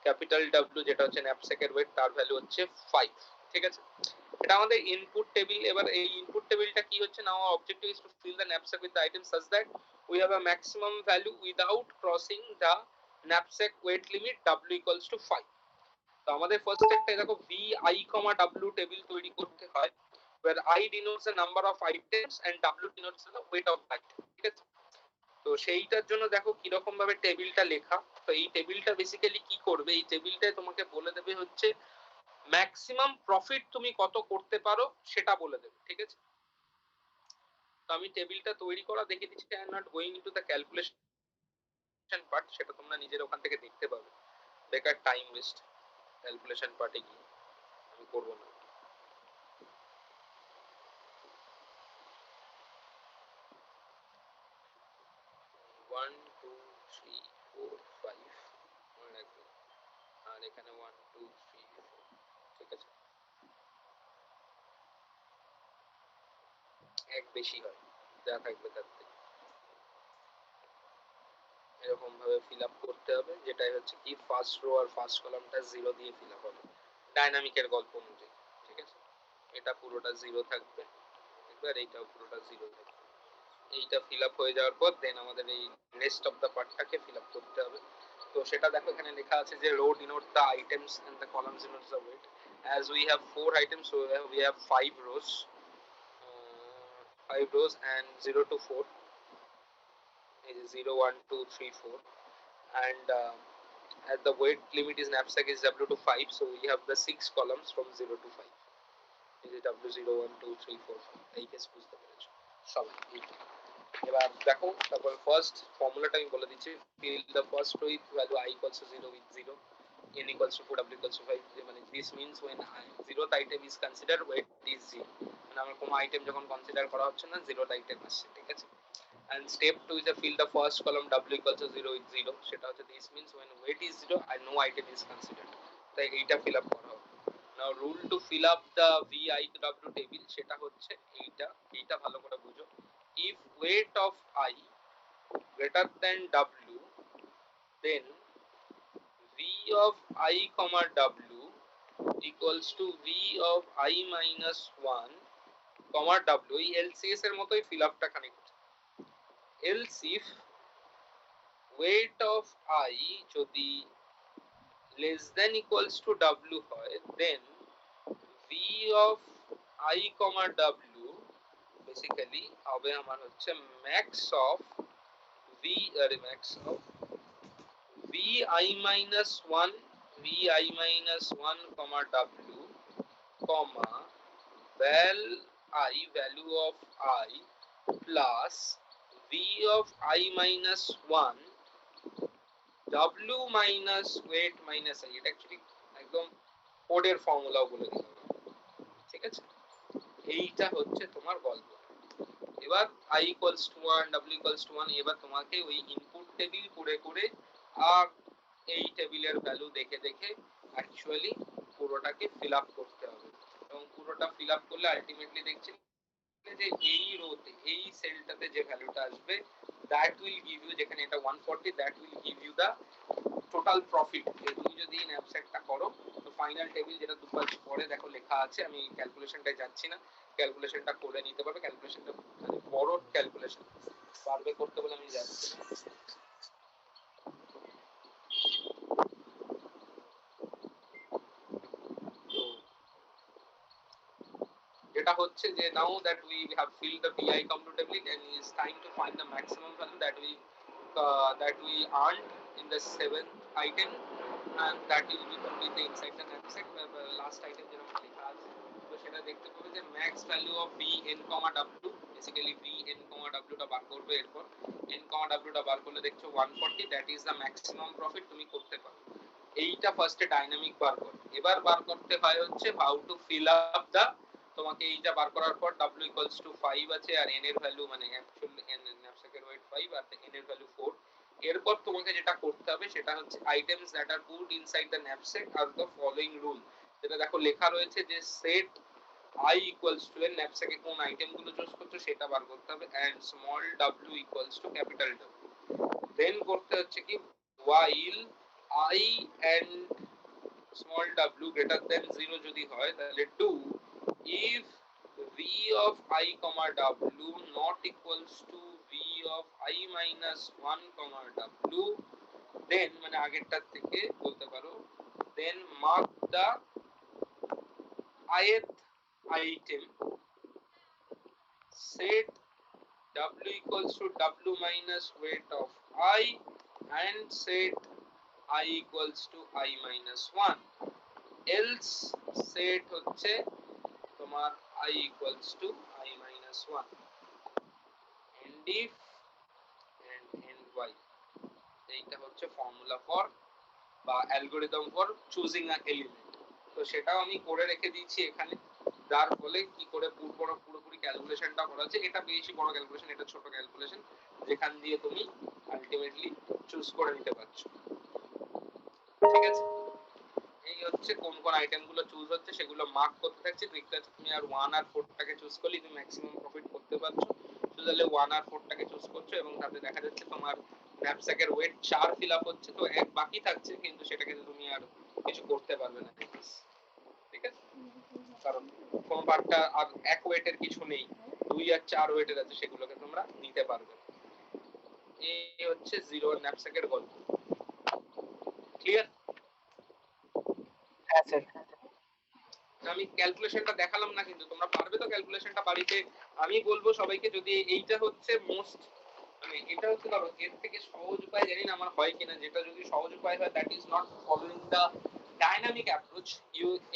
Speaker 1: ক্যাপিটাল W যেটা হচ্ছে ন্যাপস্যাকের ওয়েট তার ভ্যালু হচ্ছে 5, ঠিক আছে? এটা আমাদের ইনপুট টেবিল। এবার এই ইনপুট টেবিলটা কি হচ্ছে না, objective is to fill the knapsack with the items such that we have a maximum value without crossing the knapsack weight limit W equals to 5. তো আমাদের ফার্স্ট একটা দেখো VI, W টেবিল তৈরি করতে হয়, where I denotes the number of items and W denotes the weight of item, ঠিক আছে? তো সেইটার জন্য দেখো কিরকম ভাবে টেবিলটা লেখা। তো এই টেবিলটা বেসিক্যালি কি করবে, এই টেবিলটায় তোমাকে বলে দেবে হচ্ছে ম্যাক্সিমাম প্রফিট তুমি কত করতে পারো সেটা বলে দেবে, ঠিক আছে? তো আমি টেবিলটা তৈরি করা দেখে দিচ্ছি, I am not going into the calculation part, সেটা তোমরা নিজের ওখান থেকে দেখতে পাবে, বেকার টাইম ওয়েস্ট ক্যালকুলেশন পার্টে গিয়ে। করবো না। 1 2 3 4 5 মনে রাখবে, আর এখানে 1 2 3 4, ঠিক আছে, এক বেশি হয় যা থাকবে তার থেকে। এরকম ভাবে ফিল আপ করতে হবে, যেটাই হচ্ছে কি ফার্স্ট রো আর ফার্স্ট কলামটা 0 দিয়ে ফিল আপ হবে ডাইনামিকের গল্প অনুযায়ী, ঠিক আছে। এটা পুরোটা 0 থাকবে, এবার এইটাও পুরোটা 0 থাকবে। এইটা ফিল আপ হয়ে যাওয়ার পর দেন আমাদের এই রেস্ট অফ দ্য পার্টটাকে ফিল আপ করতে হবে। তো সেটা দেখো এখানে লেখা আছে যে row denote the items and the columns denote the weight, as we have 4 items so we have 5 rows, 5 rows and 0 to 4 is 0 1 2 3 4, and as the weight limit is knapsack is w to 5, so we have the 6 columns from 0 to 5 is w 0 1 2 3 4 5। এই কেস বুঝতে পেরেছো সবাই? এবার দেখো তারপর ফার্স্ট ফর্মুলাটা আমি বলে দিচ্ছি, fill the first row with value I equals to 0 with 0, n equals to 4, w equals to 5, মানে this means when zeroth item is considered weight is 0, মানে আমার কোনো আইটেম যখন কনসিডার করা হচ্ছে না zeroth আইটেম আসছে, ঠিক আছে। and step 2 is a fill the first column w equals to 0 with 0, সেটা হচ্ছে this means when weight is 0 and no item is considered, তাই এইটা ফিল আপ করা হবে। now rule to fill up the vi to w table সেটা হচ্ছে এইটা ভালো করে বুঝো, if weight of I greater than w, then v of I comma w equals to v of I minus 1 comma w, এই LCS এর মতোই ফিল আপটা খানিক। else if weight of I যদি less than equals to w হয়, then v of I comma w basically হবে আমার হচ্ছে max of vi minus 1 vi minus 1 comma w comma value of I plus v of I minus 1 w minus weight minus I, এটা অ্যাকচুয়ালি একদম কোডের ফর্মুলাও বলে দিলাম, ঠিক আছে। এইটা হচ্ছে তোমার গল্প। এবার I equals to 1 w equals to 1, এবার তোমাকে ওই ইনপুট টেবিল করে করে আর এই টেবিলের ভ্যালু দেখে দেখে অ্যাকচুয়ালি পুরোটাকে ফিল আপ করতে হবে, এবং পুরোটা ফিল আপ করলে আলটিমেটলি দেখছি যে এই রোতে এই সেলটাতে যে ভ্যালুটা আসবে দ্যাট উইল গিভ ইউ, যেখানে এটা 140, that will give you the total profit. তুমি যদি এই ন্যাপস্যাকটা করো তো ফাইনাল টেবিল যেটা দুপাশ পরে দেখো লেখা আছে, আমি ক্যালকুলেশনটাই যাচ্ছি না, ক্যালকুলেশনটা করে নিতে পারবে, ক্যালকুলেশনটা মানে বড় ক্যালকুলেশন পারবে করতে বলে আমি যাচ্ছি না। তো যেটা হচ্ছে যে now that we have filled the vi computably, then it is time to find the maximum value that we earned in the 7th item, and that will be completely inside the knapsack last item যেরকম লেখা আছে। তো সেটা দেখতে পাবে যে max value of vn, w, basically vn, w টা বার করবে, এরপর n, w টা বার করলে দেখছো 140, that is the maximum profit তুমি করতে পারো। এইটা ফার্স্টে ডাইনামিক বার করো, এবার বার করতে হয় হচ্ছে how to fill up the, তোমাকে এইটা বার করার পর w equals to 5 আছে আর n এর ভ্যালু মানে অ্যাকচুয়াল n ন্যাপস্যাকের ওয়েট 5 আর n এর ভ্যালু 4। এরপর তোমাকে যেটা করতে হবে সেটা হচ্ছে items that are put inside the knapsack আর দ্য ফলোইং রুল, যেটা দেখো লেখা রয়েছে যে সেট I equals to এর ন্যাপস্যাকে কোন আইটেমগুলো চুজ করছো সেটা বার করতে হবে, and small w equals to capital W। দেন করতে হচ্ছে কি while I and small w greater than 0 যদি হয় তাহলে do if v of I comma w not equals to v of I minus 1 comma w, then মানে আগেরটার থেকে বলতে পারো then mark the ith item, set w equals to w minus weight of I and set I equals to I minus 1, else set হচ্ছে তোমার I equals to I minus 1, and if and while, এইটা হচ্ছে ফর্মুলা ফর বা algorithm for choosing a element. তো সেটাও আমি করে রেখে দিয়েছি এখানে, যার ফলে কি করে পুরোপুরি ক্যালকুলেশনটা করা হচ্ছে। এটা বেশি বড় ক্যালকুলেশন, এটা ছোট ক্যালকুলেশন, যেখান দিয়ে তুমি আলটিমেটলি চুজ করে নিতে পারছো। ঠিক আছে, এই হচ্ছে কোন কোন আইটেম গুলো চুজ হচ্ছে সেগুলো মার্ক করতে থাকছে। দেখতে পাচ্ছ তুমি আর 1 আর 4 টাকে চুজ করলে তুমি ম্যাক্সিমাম প্রফিট করতে পারছো। তো তাহলে 1 আর 4 টাকে চুজ করছো এবং তাতে দেখা যাচ্ছে তোমার ন্যাপস্যাকের ওয়েট 4 ফিল আপ হচ্ছে, তো এক বাকি থাকছে, কিন্তু সেটাকে তুমি আর কিছু করতে পারবে না। ঠিক আছে, কারণ কোন পার্টটা আর এক ওয়েটের কিছু নেই, 2 আর 4 ওয়েটের আছে, সেগুলোকে তোমরা নিতে পারবে। এই হচ্ছে জিরো ন্যাপস্যাকের গল্প। ক্লিয়ার?
Speaker 2: হ্যাঁ স্যার।
Speaker 1: আমি ক্যালকুলেশনটা দেখালাম না, কিন্তু তোমরা পারবে তো ক্যালকুলেশনটা বাড়িতে। আমি বলবো সবাইকে, যদি এইটা হচ্ছে মোস্ট, মানে এটা হচ্ছে ধরো এর থেকে সহজ উপায় জানি না আমার হয় কিনা, যেটা যদি সহজ উপায় হয় that is not following the dynamic approach.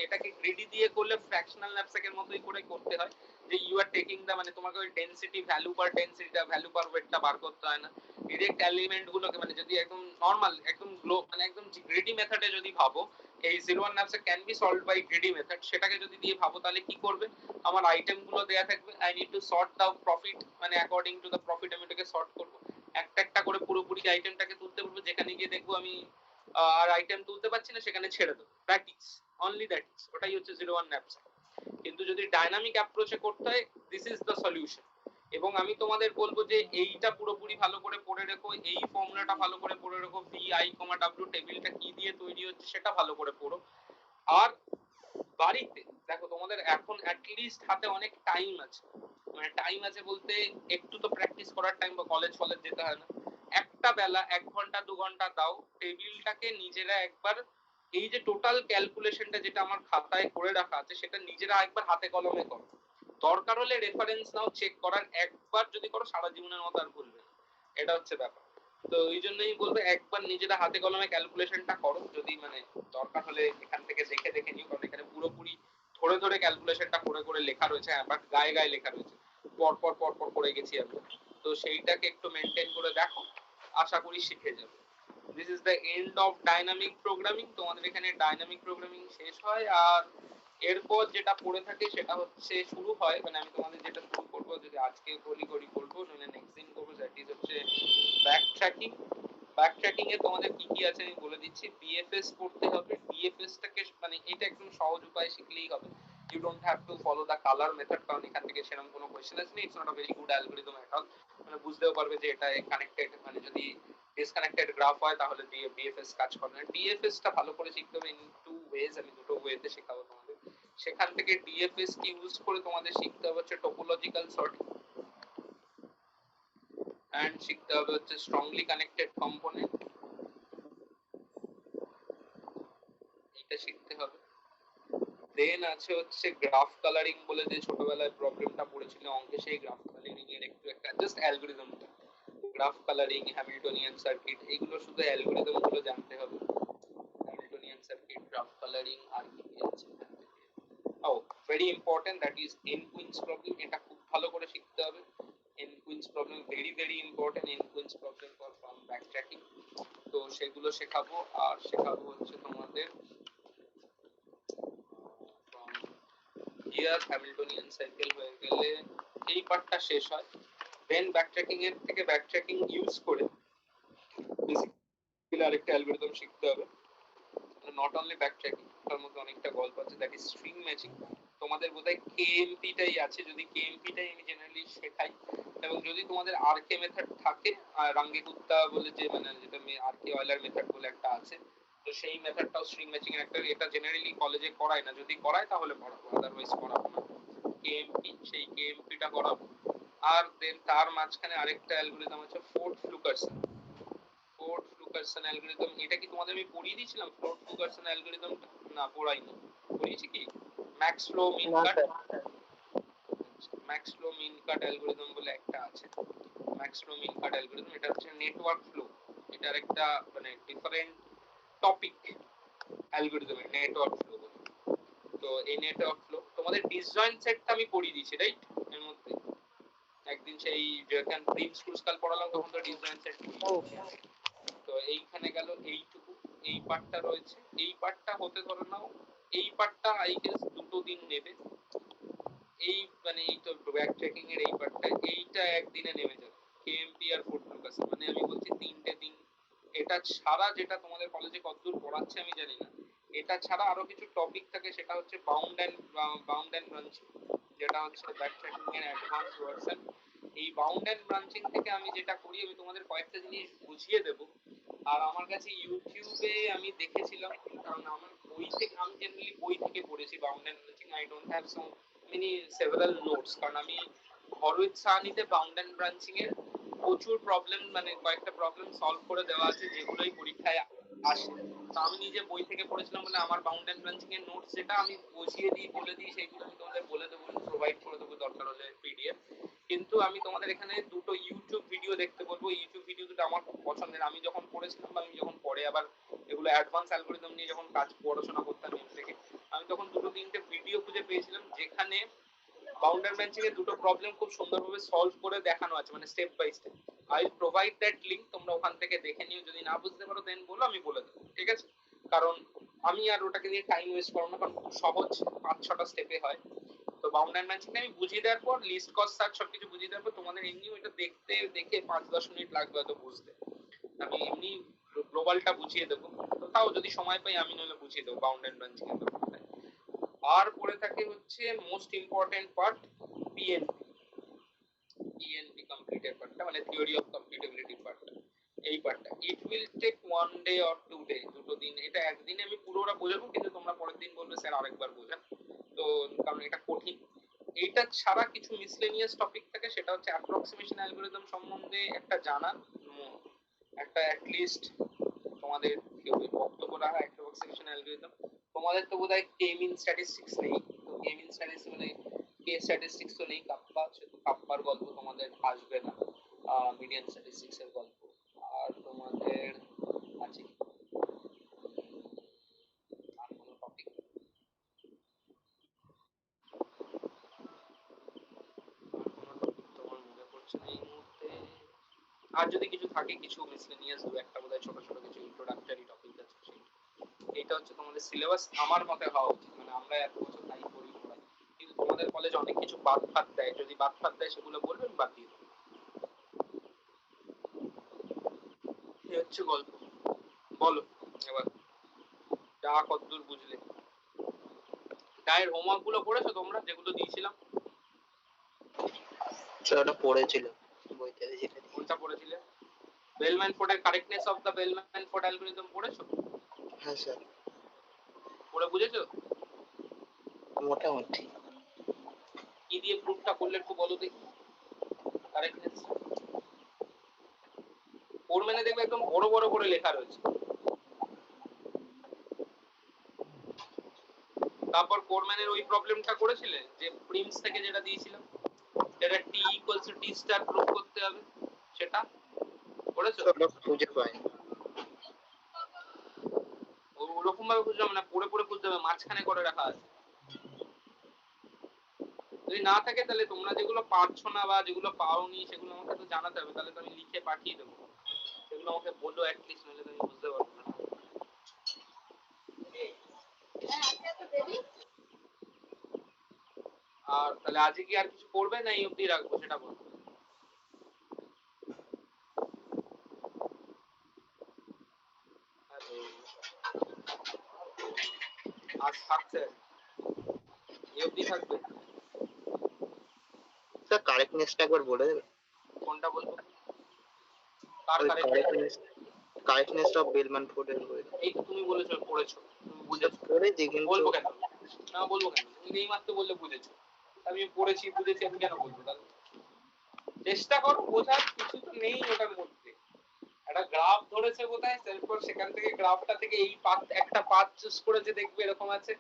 Speaker 1: এটাকে গ্রিডি দিয়ে করলে ফ্র্যাকশনাল ন্যাপস্যাকের মতোই করে করতে হয়, যে ইউ আর টেকিং দা, মানে তোমাকে ওই ডেনসিটি ভ্যালু পার ডেনসিটিটা ভ্যালু পার ওয়েটটা বার করতে হয় না। ডিরেক্ট এলিমেন্ট গুলোকে, মানে যদি একদম নরমাল একদম মানে একদম গ্রিডি মেথডে যদি ভাবো, এই 01 knapsack can be solved by greedy method, সেটাকে যদি দিয়ে ভাবো তাহলে কি করবে, আমার আইটেম গুলো দেয়া থাকবে, I need to sort the profit, মানে অ্যাকর্ডিং টু দা প্রফিট আমি এটাকে সর্ট করব, একটা একটা করে পুরোপুরি আইটেমটাকে তুলতে বলবো, যেখানে গিয়ে দেখবো আমি আর আইটেম তুলতে পারছি না সেখানে ছেড়ে দেবো। That is only that is, ওটাই হচ্ছে 01 ন্যাপস্যাক। কিন্তু যদি ডাইনামিক অ্যাপ্রোচে করতে হয়, দিস ইজ দ্য সলিউশন। এবং আমি তোমাদের বলবো যে এইটা পুরোপুরি ভালো করে পড়ে রেখো, এই ফর্মুলাটা ভালো করে পড়ে রেখো, ভি আই কমা ডাব্লিউ টেবিলটা কি দিয়ে তৈরি হচ্ছে সেটা ভালো করে পড়ো। আর বাড়িতে দেখো, তোমাদের এখন অ্যাটলিস্ট হাতে অনেক টাইম আছে, মানে টাইম আছে বলতে একটু তো প্র্যাকটিস করার টাইম, বা কলেজ যেতে হয় না, একটা বেলা 1 ঘন্টা 2 ঘন্টা দাও, টেবিলটাকে নিজেরা একবার, এই যে টোটাল ক্যালকুলেশনটা যেটা আমার খাতায় করে রাখা আছে সেটা নিজেরা একবার হাতে কলমে করো। দরকার হলে রেফারেন্স নাও চেক করার, একবার যদি করো সারা জীবনের মতো আর ভুলবে না, এটা হচ্ছে ব্যাপার। তো এই জন্যই বলবো একবার নিজেরা হাতে কলমে ক্যালকুলেশনটা করো, যদি মানে দরকার হলে এখান থেকে দেখে দেখে নিও, কারণ এখানে পুরোপুরি ধরে ধরে ক্যালকুলেশনটা করে করে লেখা রয়েছে, হ্যাঁ বাট গায়ে গায়ে লেখা রয়েছে, পর পর পর পর করে গেছি আমি। তো সেইটাকে একটু মেনটেন করে দেখো, আশা করি শিখে যাবে। This is the end of dynamic programming. তোমাদের এখানে ডাইনামিক প্রোগ্রামিং শেষ হয়, আর এরপর যেটা পড়ে থাকে সেটা হচ্ছে শুরু হয়, মানে আমি তোমাদের যেটা শুরু করবো, যদি আজকে করি করবো, নইলে নেক্সট দিন করবো, দ্যাট ইজ হচ্ছে ব্যাক ট্র্যাকিং। ব্যাক ট্র্যাকিং এ তোমাদের কি কি আছে আমি বলে দিচ্ছি। ডিএফএস পড়তে হবে, ডিএফএস টাকে মানে এটা একদম সহজ উপায় শিখলেই হবে, you don't have to follow the colour method, কারণ এখান থেকে সেরকম কোনো কোশ্চেন আসেনি, it's not a very good algorithm at all, মানে বুঝতেও পারবে যে এটা কানেক্টেড, মানে যদি ডিসকানেক্টেড গ্রাফ হয় তাহলে ডিএফএস কাজ করে না। ডিএফএস টা ভালো করে শিখতে হবে ইন টু ওয়েজ, আমি দুটো ওয়েতে শেখাবো তোমাদের। সেখান থেকে ডিএফএস কি ইউজ করে তোমাদের শিখতে হবে হচ্ছে টোপোলজিক্যাল সর্টিং, এন্ড শিখতে হবে হচ্ছে স্ট্রংলি কানেক্টেড কম্পোনেন্ট, এটা শিখতে হবে। দেন আছে হচ্ছে গ্রাফ কালারিং বলে, যে ছোটবেলায় প্রবলেমটা পড়েছিল অঙ্কে, সেই গ্রাফ কালারিং এর একটু একটা জাস্ট অ্যালগরিদমটা, গ্রাফ কালারিং, হ্যামিল্টনিয়ান সার্কিট, এগুলো শুধু অ্যালগরিদম গুলো জানতে হবে। হ্যামিল্টনিয়ান সার্কিট, গ্রাফ কালারিং, আর কি কি আছে, oh very important, that is N queens problem, এটা খুব ভালো করে শিখতে হবে। N queens problem very very important, N queens problem for from backtracking, তো সেগুলো শেখাবো। আর শেখাবো হচ্ছে তোমাদের হিয়ার হ্যামিল্টনিয়ান সাইকেল হয়ে গেলে এই পার্টটা শেষ হয়। দেন ব্যাকট্র্যাকিং এর থেকে ব্যাকট্র্যাকিং ইউজ করে বেসিক্যালি আরেকটা অ্যালগরিদম শিখতে হবে, নট অনলি ব্যাকট্র্যাকিং, তার মধ্যে অনেকটা গল্প আছে, দ্যাট ইজ স্ট্রিং ম্যাচিং। তোমাদের বোধহয় কেএমপি টাই আছে, যদি কেএমপি টাই আমি জেনারেলি শেখাই, এবং যদি তোমাদের আরকে মেথড থাকে, আর রাঙ্গি কুত্তা বলে যে, মানে যেটা আরকে অয়লার মেথড বলে একটা আছে, তো সেই মেথডটাও স্ট্রিং ম্যাচিং এর একটা, এটা জেনারেলি কলেজে করায় না, যদি করায় তাহলে পড়াবো, আদারওয়াইজ পড়াবো না। কেএমপি, সেই কেএমপিটা করাবো। আর দেন তার মাঝখানে আরেকটা অ্যালগরিদম আছে ফোর্ড ফ্লুকারসন, ফোর্ড ফ্লুকারসন অ্যালগরিদম, এটা কি তোমাদের আমি পড়িয়ে দিয়েছিলাম ফোর্ড ফ্লুকারসন অ্যালগরিদমটা? না পড়াইনি, পড়িয়েছি কি? ম্যাক্স ফ্লো মিন কাট, ম্যাক্স ফ্লো মিন কাট অ্যালগরিদম বলে একটা আছে, ম্যাক্স ফ্লো মিন কাট অ্যালগরিদম, এটা হচ্ছে নেটওয়ার্ক ফ্লো, এটার একটা মানে different topic algorithm, network flow বলে। তো এই নেটওয়ার্ক ফ্লো তোমাদের ডিসজয়েন্ট সেটটা আমি পড়িয়ে দিয়েছি রাইট, এর মধ্যে একদিন সেই যখন প্রিন্স স্কুল পড়ালাম তখন তো ডিসজয়েন্ট সেট। তো এইখানে গেল এইটুকু, এই পার্টটা রয়েছে, এই পার্টটা হতে ধরে নাও এই পার্টটা আই গেস 2 দিন নেবে। এই মানে এই তো ব্যাক ট্র্যাকিং এর এই পার্টটা, এইটা একদিনে নেমে যাবে। কেএমপি আর ফুড ফোকাস মানে আমি বলছি 3টে দিন। এটা ছাড়া যেটা তোমাদের কলেজে কতদূর পড়াচ্ছে আমি জানি না, এটা ছাড়া আরো কিছু টপিক থাকে, সেটা হচ্ছে বাউন্ড এন্ড ব্রাঞ্চিং, যেটা হচ্ছে ব্যাক ট্র্যাকিং এর অ্যাডভান্স ভার্সন। এই বাউন্ড এন্ড ব্রাঞ্চিং থেকে আমি যেটা করি, আমি তোমাদের কয়েকটা জিনিস বুঝিয়ে দেব। আর আমার কাছে ইউটিউবে আমি দেখেছিলাম, কারণ আমার বই থেকে, আমি জেনারেলি বই থেকে পড়েছি bound and branching. I don't have so many several notes, কারণ আমি হরউইৎ সাহানিতে বাউন্ড এন্ড ব্রাঞ্চিং এর প্রচুর প্রবলেম, মানে কয়েকটা প্রবলেম সলভ করে দেওয়া আছে যেগুলোই পরীক্ষায় আসে। তো আমি নিজে বই থেকে পড়েছিলাম বলে আমার বাউন্ড এন্ড ব্রাঞ্চিং এর নোটস যেটা আমি বুঝিয়ে দিই, বলে দিই, সেইগুলো আমি তোমাদের বলে দেবো, প্রোভাইড করে দেবো দরকার হলে পিডিএফ। কিন্তু আমি তোমাদের এখানে দুটো ইউটিউব ভিডিও দেখতে বলবো। ইউটিউব ভিডিও দুটো আমার খুব পছন্দের। আমি যখন পড়েছিলাম বা আমি যখন পরে আবার এগুলো অ্যাডভান্স অ্যালগরিদম নিয়ে যখন কাজ পড়াশোনা করতাম এম থেকে, আমি তখন 2-3টে ভিডিও খুঁজে পেয়েছিলাম যেখানে বাউন্ডার ব্রাঞ্চিং এর দুটো প্রবলেম খুব সুন্দরভাবে সলভ করে দেখানো আছে, মানে step by step. I will provide that link, তোমরা ওখান থেকে দেখে নিও। যদি না বুঝতে পারো দেন বলো, আমি বলে দেবো, ঠিক আছে? কারণ আমি আর ওটাকে নিয়ে টাইম ওয়েস্ট করবো না, কারণ খুব সহজ 5-6টা স্টেপে হয়। তো বাউন্ডার ম্যাচিংটা আমি বুঝিয়ে দেওয়ার পর, লিস্ট কস্ট সার্চ সবকিছু বুঝিয়ে দেওয়ার পর, তোমাদের এমনি ওইটা দেখে 5-10 মিনিট লাগবে হয়তো বুঝতে। আমি এমনি গ্লোবালটা বুঝিয়ে দেবো, তো তাও যদি সময় পাই আমি নইলে বুঝিয়ে দেবো বাউন্ডার ব্রাঞ্চিং এর ব্যাপারটা। আর পরে থাকে হচ্ছে most important part, PNP. PNP কমপ্লিটের পার্টটা, মানে থিওরি অফ কম্পিটিবিলিটি পার্টটা, এই পার্টটা it will take 1 day or 2 day, 2 দিন। এটা একদিনে আমি পুরোটা বোঝাবো, কিন্তু তোমরা পরের দিন বলবে স্যার আরেকবার বোঝান, তো কারণ এটা কঠিন। এইটা ছাড়া কিছু মিসলেনিয়াস টপিক থাকে, সেটা হচ্ছে অ্যাপ্রক্সিমেশন অ্যালগরিদম সম্বন্ধে একটা জানা, একটা অ্যাটলিস্ট তোমাদের বক্তব্য রাখা অ্যাপ্রক্সিমেশন অ্যালগরিদম। তোমাদের তো বোধহয় কে মিন স্ট্যাটিস্টিক্স নেই, তো কে মিন স্ট্যাটিস্টিক্স মানে কে স্ট্যাটিস্টিক্স তো নেই, কাপ্পা, সেহেতু কাপ্পার গল্প তোমাদের আসবে না, মিডিয়ান স্ট্যাটিস্টিক্স এর গল্প। আর তোমাদের আছে আর কোনো টপিক? তোমার মনে পড়ছে না এই মুহূর্তে। আর যদি কিছু থাকে, কিছু মিসলেনিয়াস দু একটা বোধহয় ছোট ছোট কিছু ইন্ট্রোডাক্টরি টপিক আছে, সেই এইটা হচ্ছে তোমাদের সিলেবাস আমার মতে হওয়া উচিত। মানে আমরা এত বছর তাই পড়ি পড়াই, কিন্তু তোমাদের কলেজ অনেক কিছু বাদ ফাদ দেয়, যদি বাদ ফাদ দেয় সেগুলো বলবেন, বাদ দিয়ে দেবো। এই হচ্ছে গল্প। বলো এবার, যা কতদূর বুঝলে। ডায়ের হোমওয়ার্ক গুলো করেছো তোমরা, যেগুলো দিয়েছিলাম?
Speaker 3: ওটা পড়েছিল বইতে, যেটা
Speaker 1: কোনটা পড়েছিলে? বেলম্যান ফোর্ডের correctness of the Bellman Ford algorithm পড়েছো?
Speaker 3: হ্যাঁ স্যার,
Speaker 1: পড়ে বুঝেছো?
Speaker 3: মোটামুটি।
Speaker 1: কি দিয়ে প্রুফটা করলে একটু বলো দেখি কারেক্টনেস। ফোরম্যানে দেখবে একদম বড় বড় করে লেখা রয়েছে। তারপর ফোরম্যানের ওই প্রবলেমটা করেছিলে, যে প্রিমস থেকে যেটা দিয়েছিলাম, যেটা T equals to T star proof করতে হবে, সেটা করেছো?
Speaker 3: ওটা খুঁজে পাইনি।
Speaker 1: ওরকম ভাবে বুঝতে হবে না, পড়ে পড়ে বুঝতে হবে, মাঝখানে করে রাখা আছে। যদি না থাকে তাহলে তোমরা যেগুলো পারছো না বা যেগুলো পাওনি সেগুলো আমাকে তো জানাতে হবে, তাহলে তো আমি লিখে পাঠিয়ে দেবো। সেগুলো আমাকে বলো অ্যাটলিস্ট, নাহলে তো আমি বুঝতে পারবো না। আর তাহলে আজকে কি আর কিছু করবে না এই অবধি রাখবো, সেটা বলবো। আজ থাকছে, এই অবধি থাকবে।
Speaker 3: স্যার কারেক্টনেসটা একবার বলে দেবে?
Speaker 1: কোনটা বলবো? কার
Speaker 3: ওই
Speaker 1: কারেক্টনেস?
Speaker 3: কারেক্টনেস অফ বেলম্যান ফোর্ডের বই।
Speaker 1: এই তো তুমি বলেছো পড়েছো, তুমি বুঝেছো।
Speaker 3: পড়েছি কিন্তু
Speaker 1: বলবো কেন? না বলবো কেন, তুমি এই মাত্র বললে বুঝেছো। আমি পড়েছি বুঝেছি আমি কেন বলবো? তাহলে চেষ্টা করো বোঝার, কিছু তো নেই ওটার মধ্যে। একটা গ্রাফ ধরেছে বোধহয়, তারপর সেখান থেকে গ্রাফটা থেকে এই পাথ, একটা পাথ চুজ করেছে, দেখবে এরকম আছে।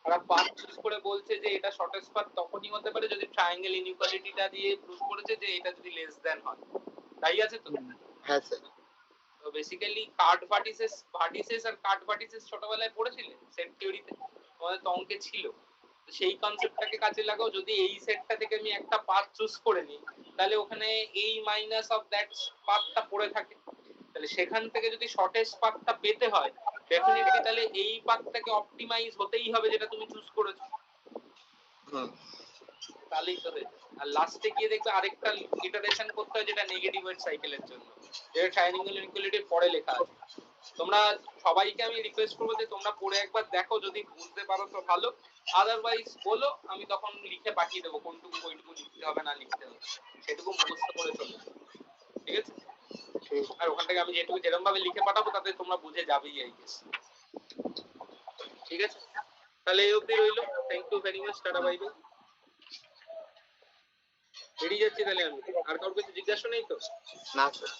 Speaker 1: আর পাথ চুজ করে বলছে যে এটা শর্টেস্ট পাথ তখনই হতে পারে যদি ট্রায়াঙ্গেল ইনইকুয়ালিটিটা দিয়ে প্রুফ করেছে যে এটা যদি লেস দেন হয়। তাই আছে তো?
Speaker 3: হ্যাঁ স্যার।
Speaker 1: তো বেসিক্যালি কাট ভার্টিসেস আর কাট ভার্টিসেস ছোটবেলায় পড়েছিলে সেট থিওরিতে, তোমাদের তো অঙ্কে ছিল। তো সেই কনসেপ্টটাকে কাজে লাগাও। যদি এই সেটটা থেকে আমি একটা পাথ চুজ করে নিই, তাহলে ওখানে এই মাইনাস অফ দ্যাট পাথটা পড়ে থাকে, তাহলে সেখান থেকে যদি শর্টেস্ট পাথটা পেতে হয়, ডেফিনেটলি তাহলে এই পাথটাকে অপটিমাইজ হতেই হবে যেটা তুমি চুজ করেছো,
Speaker 3: হুম
Speaker 1: তাহলেই তো হয়েছে। আর লাস্টে গিয়ে দেখবে আরেকটা ইটারেশন করতে হয় যেটা নেগেটিভ ওয়েট সাইকেলের জন্য, যেটা ট্রায়াঙ্গেল ইনইকুয়ালিটির পরে লেখা আছে। তোমরা সবাইকে আমি রিকোয়েস্ট করবো যে তোমরা পড়ে একবার দেখো, যদি বুঝতে পারো তো ভালো, আদারওয়াইজ বলো, আমি তখন লিখে পাঠিয়ে দেবো কোনটুকু কোইটুকু লিখতে হবে না লিখতে হবে, সেটুকু মুখস্থ করে চলে যাবে, ঠিক আছে?
Speaker 3: ঠিক
Speaker 1: আর ওখান থেকে আমি যেটুকু যেরকম ভাবে লিখে পাঠাবো তাতে তোমরা বুঝে যাবেই আই গেস, ঠিক আছে? তাহলে এই অবধি রইলো, thank you very much, tata bye bye. বেরিয়ে যাচ্ছি তাহলে আমি, আর কারোর কিছু জিজ্ঞাসা নেই তো?
Speaker 3: না স্যার।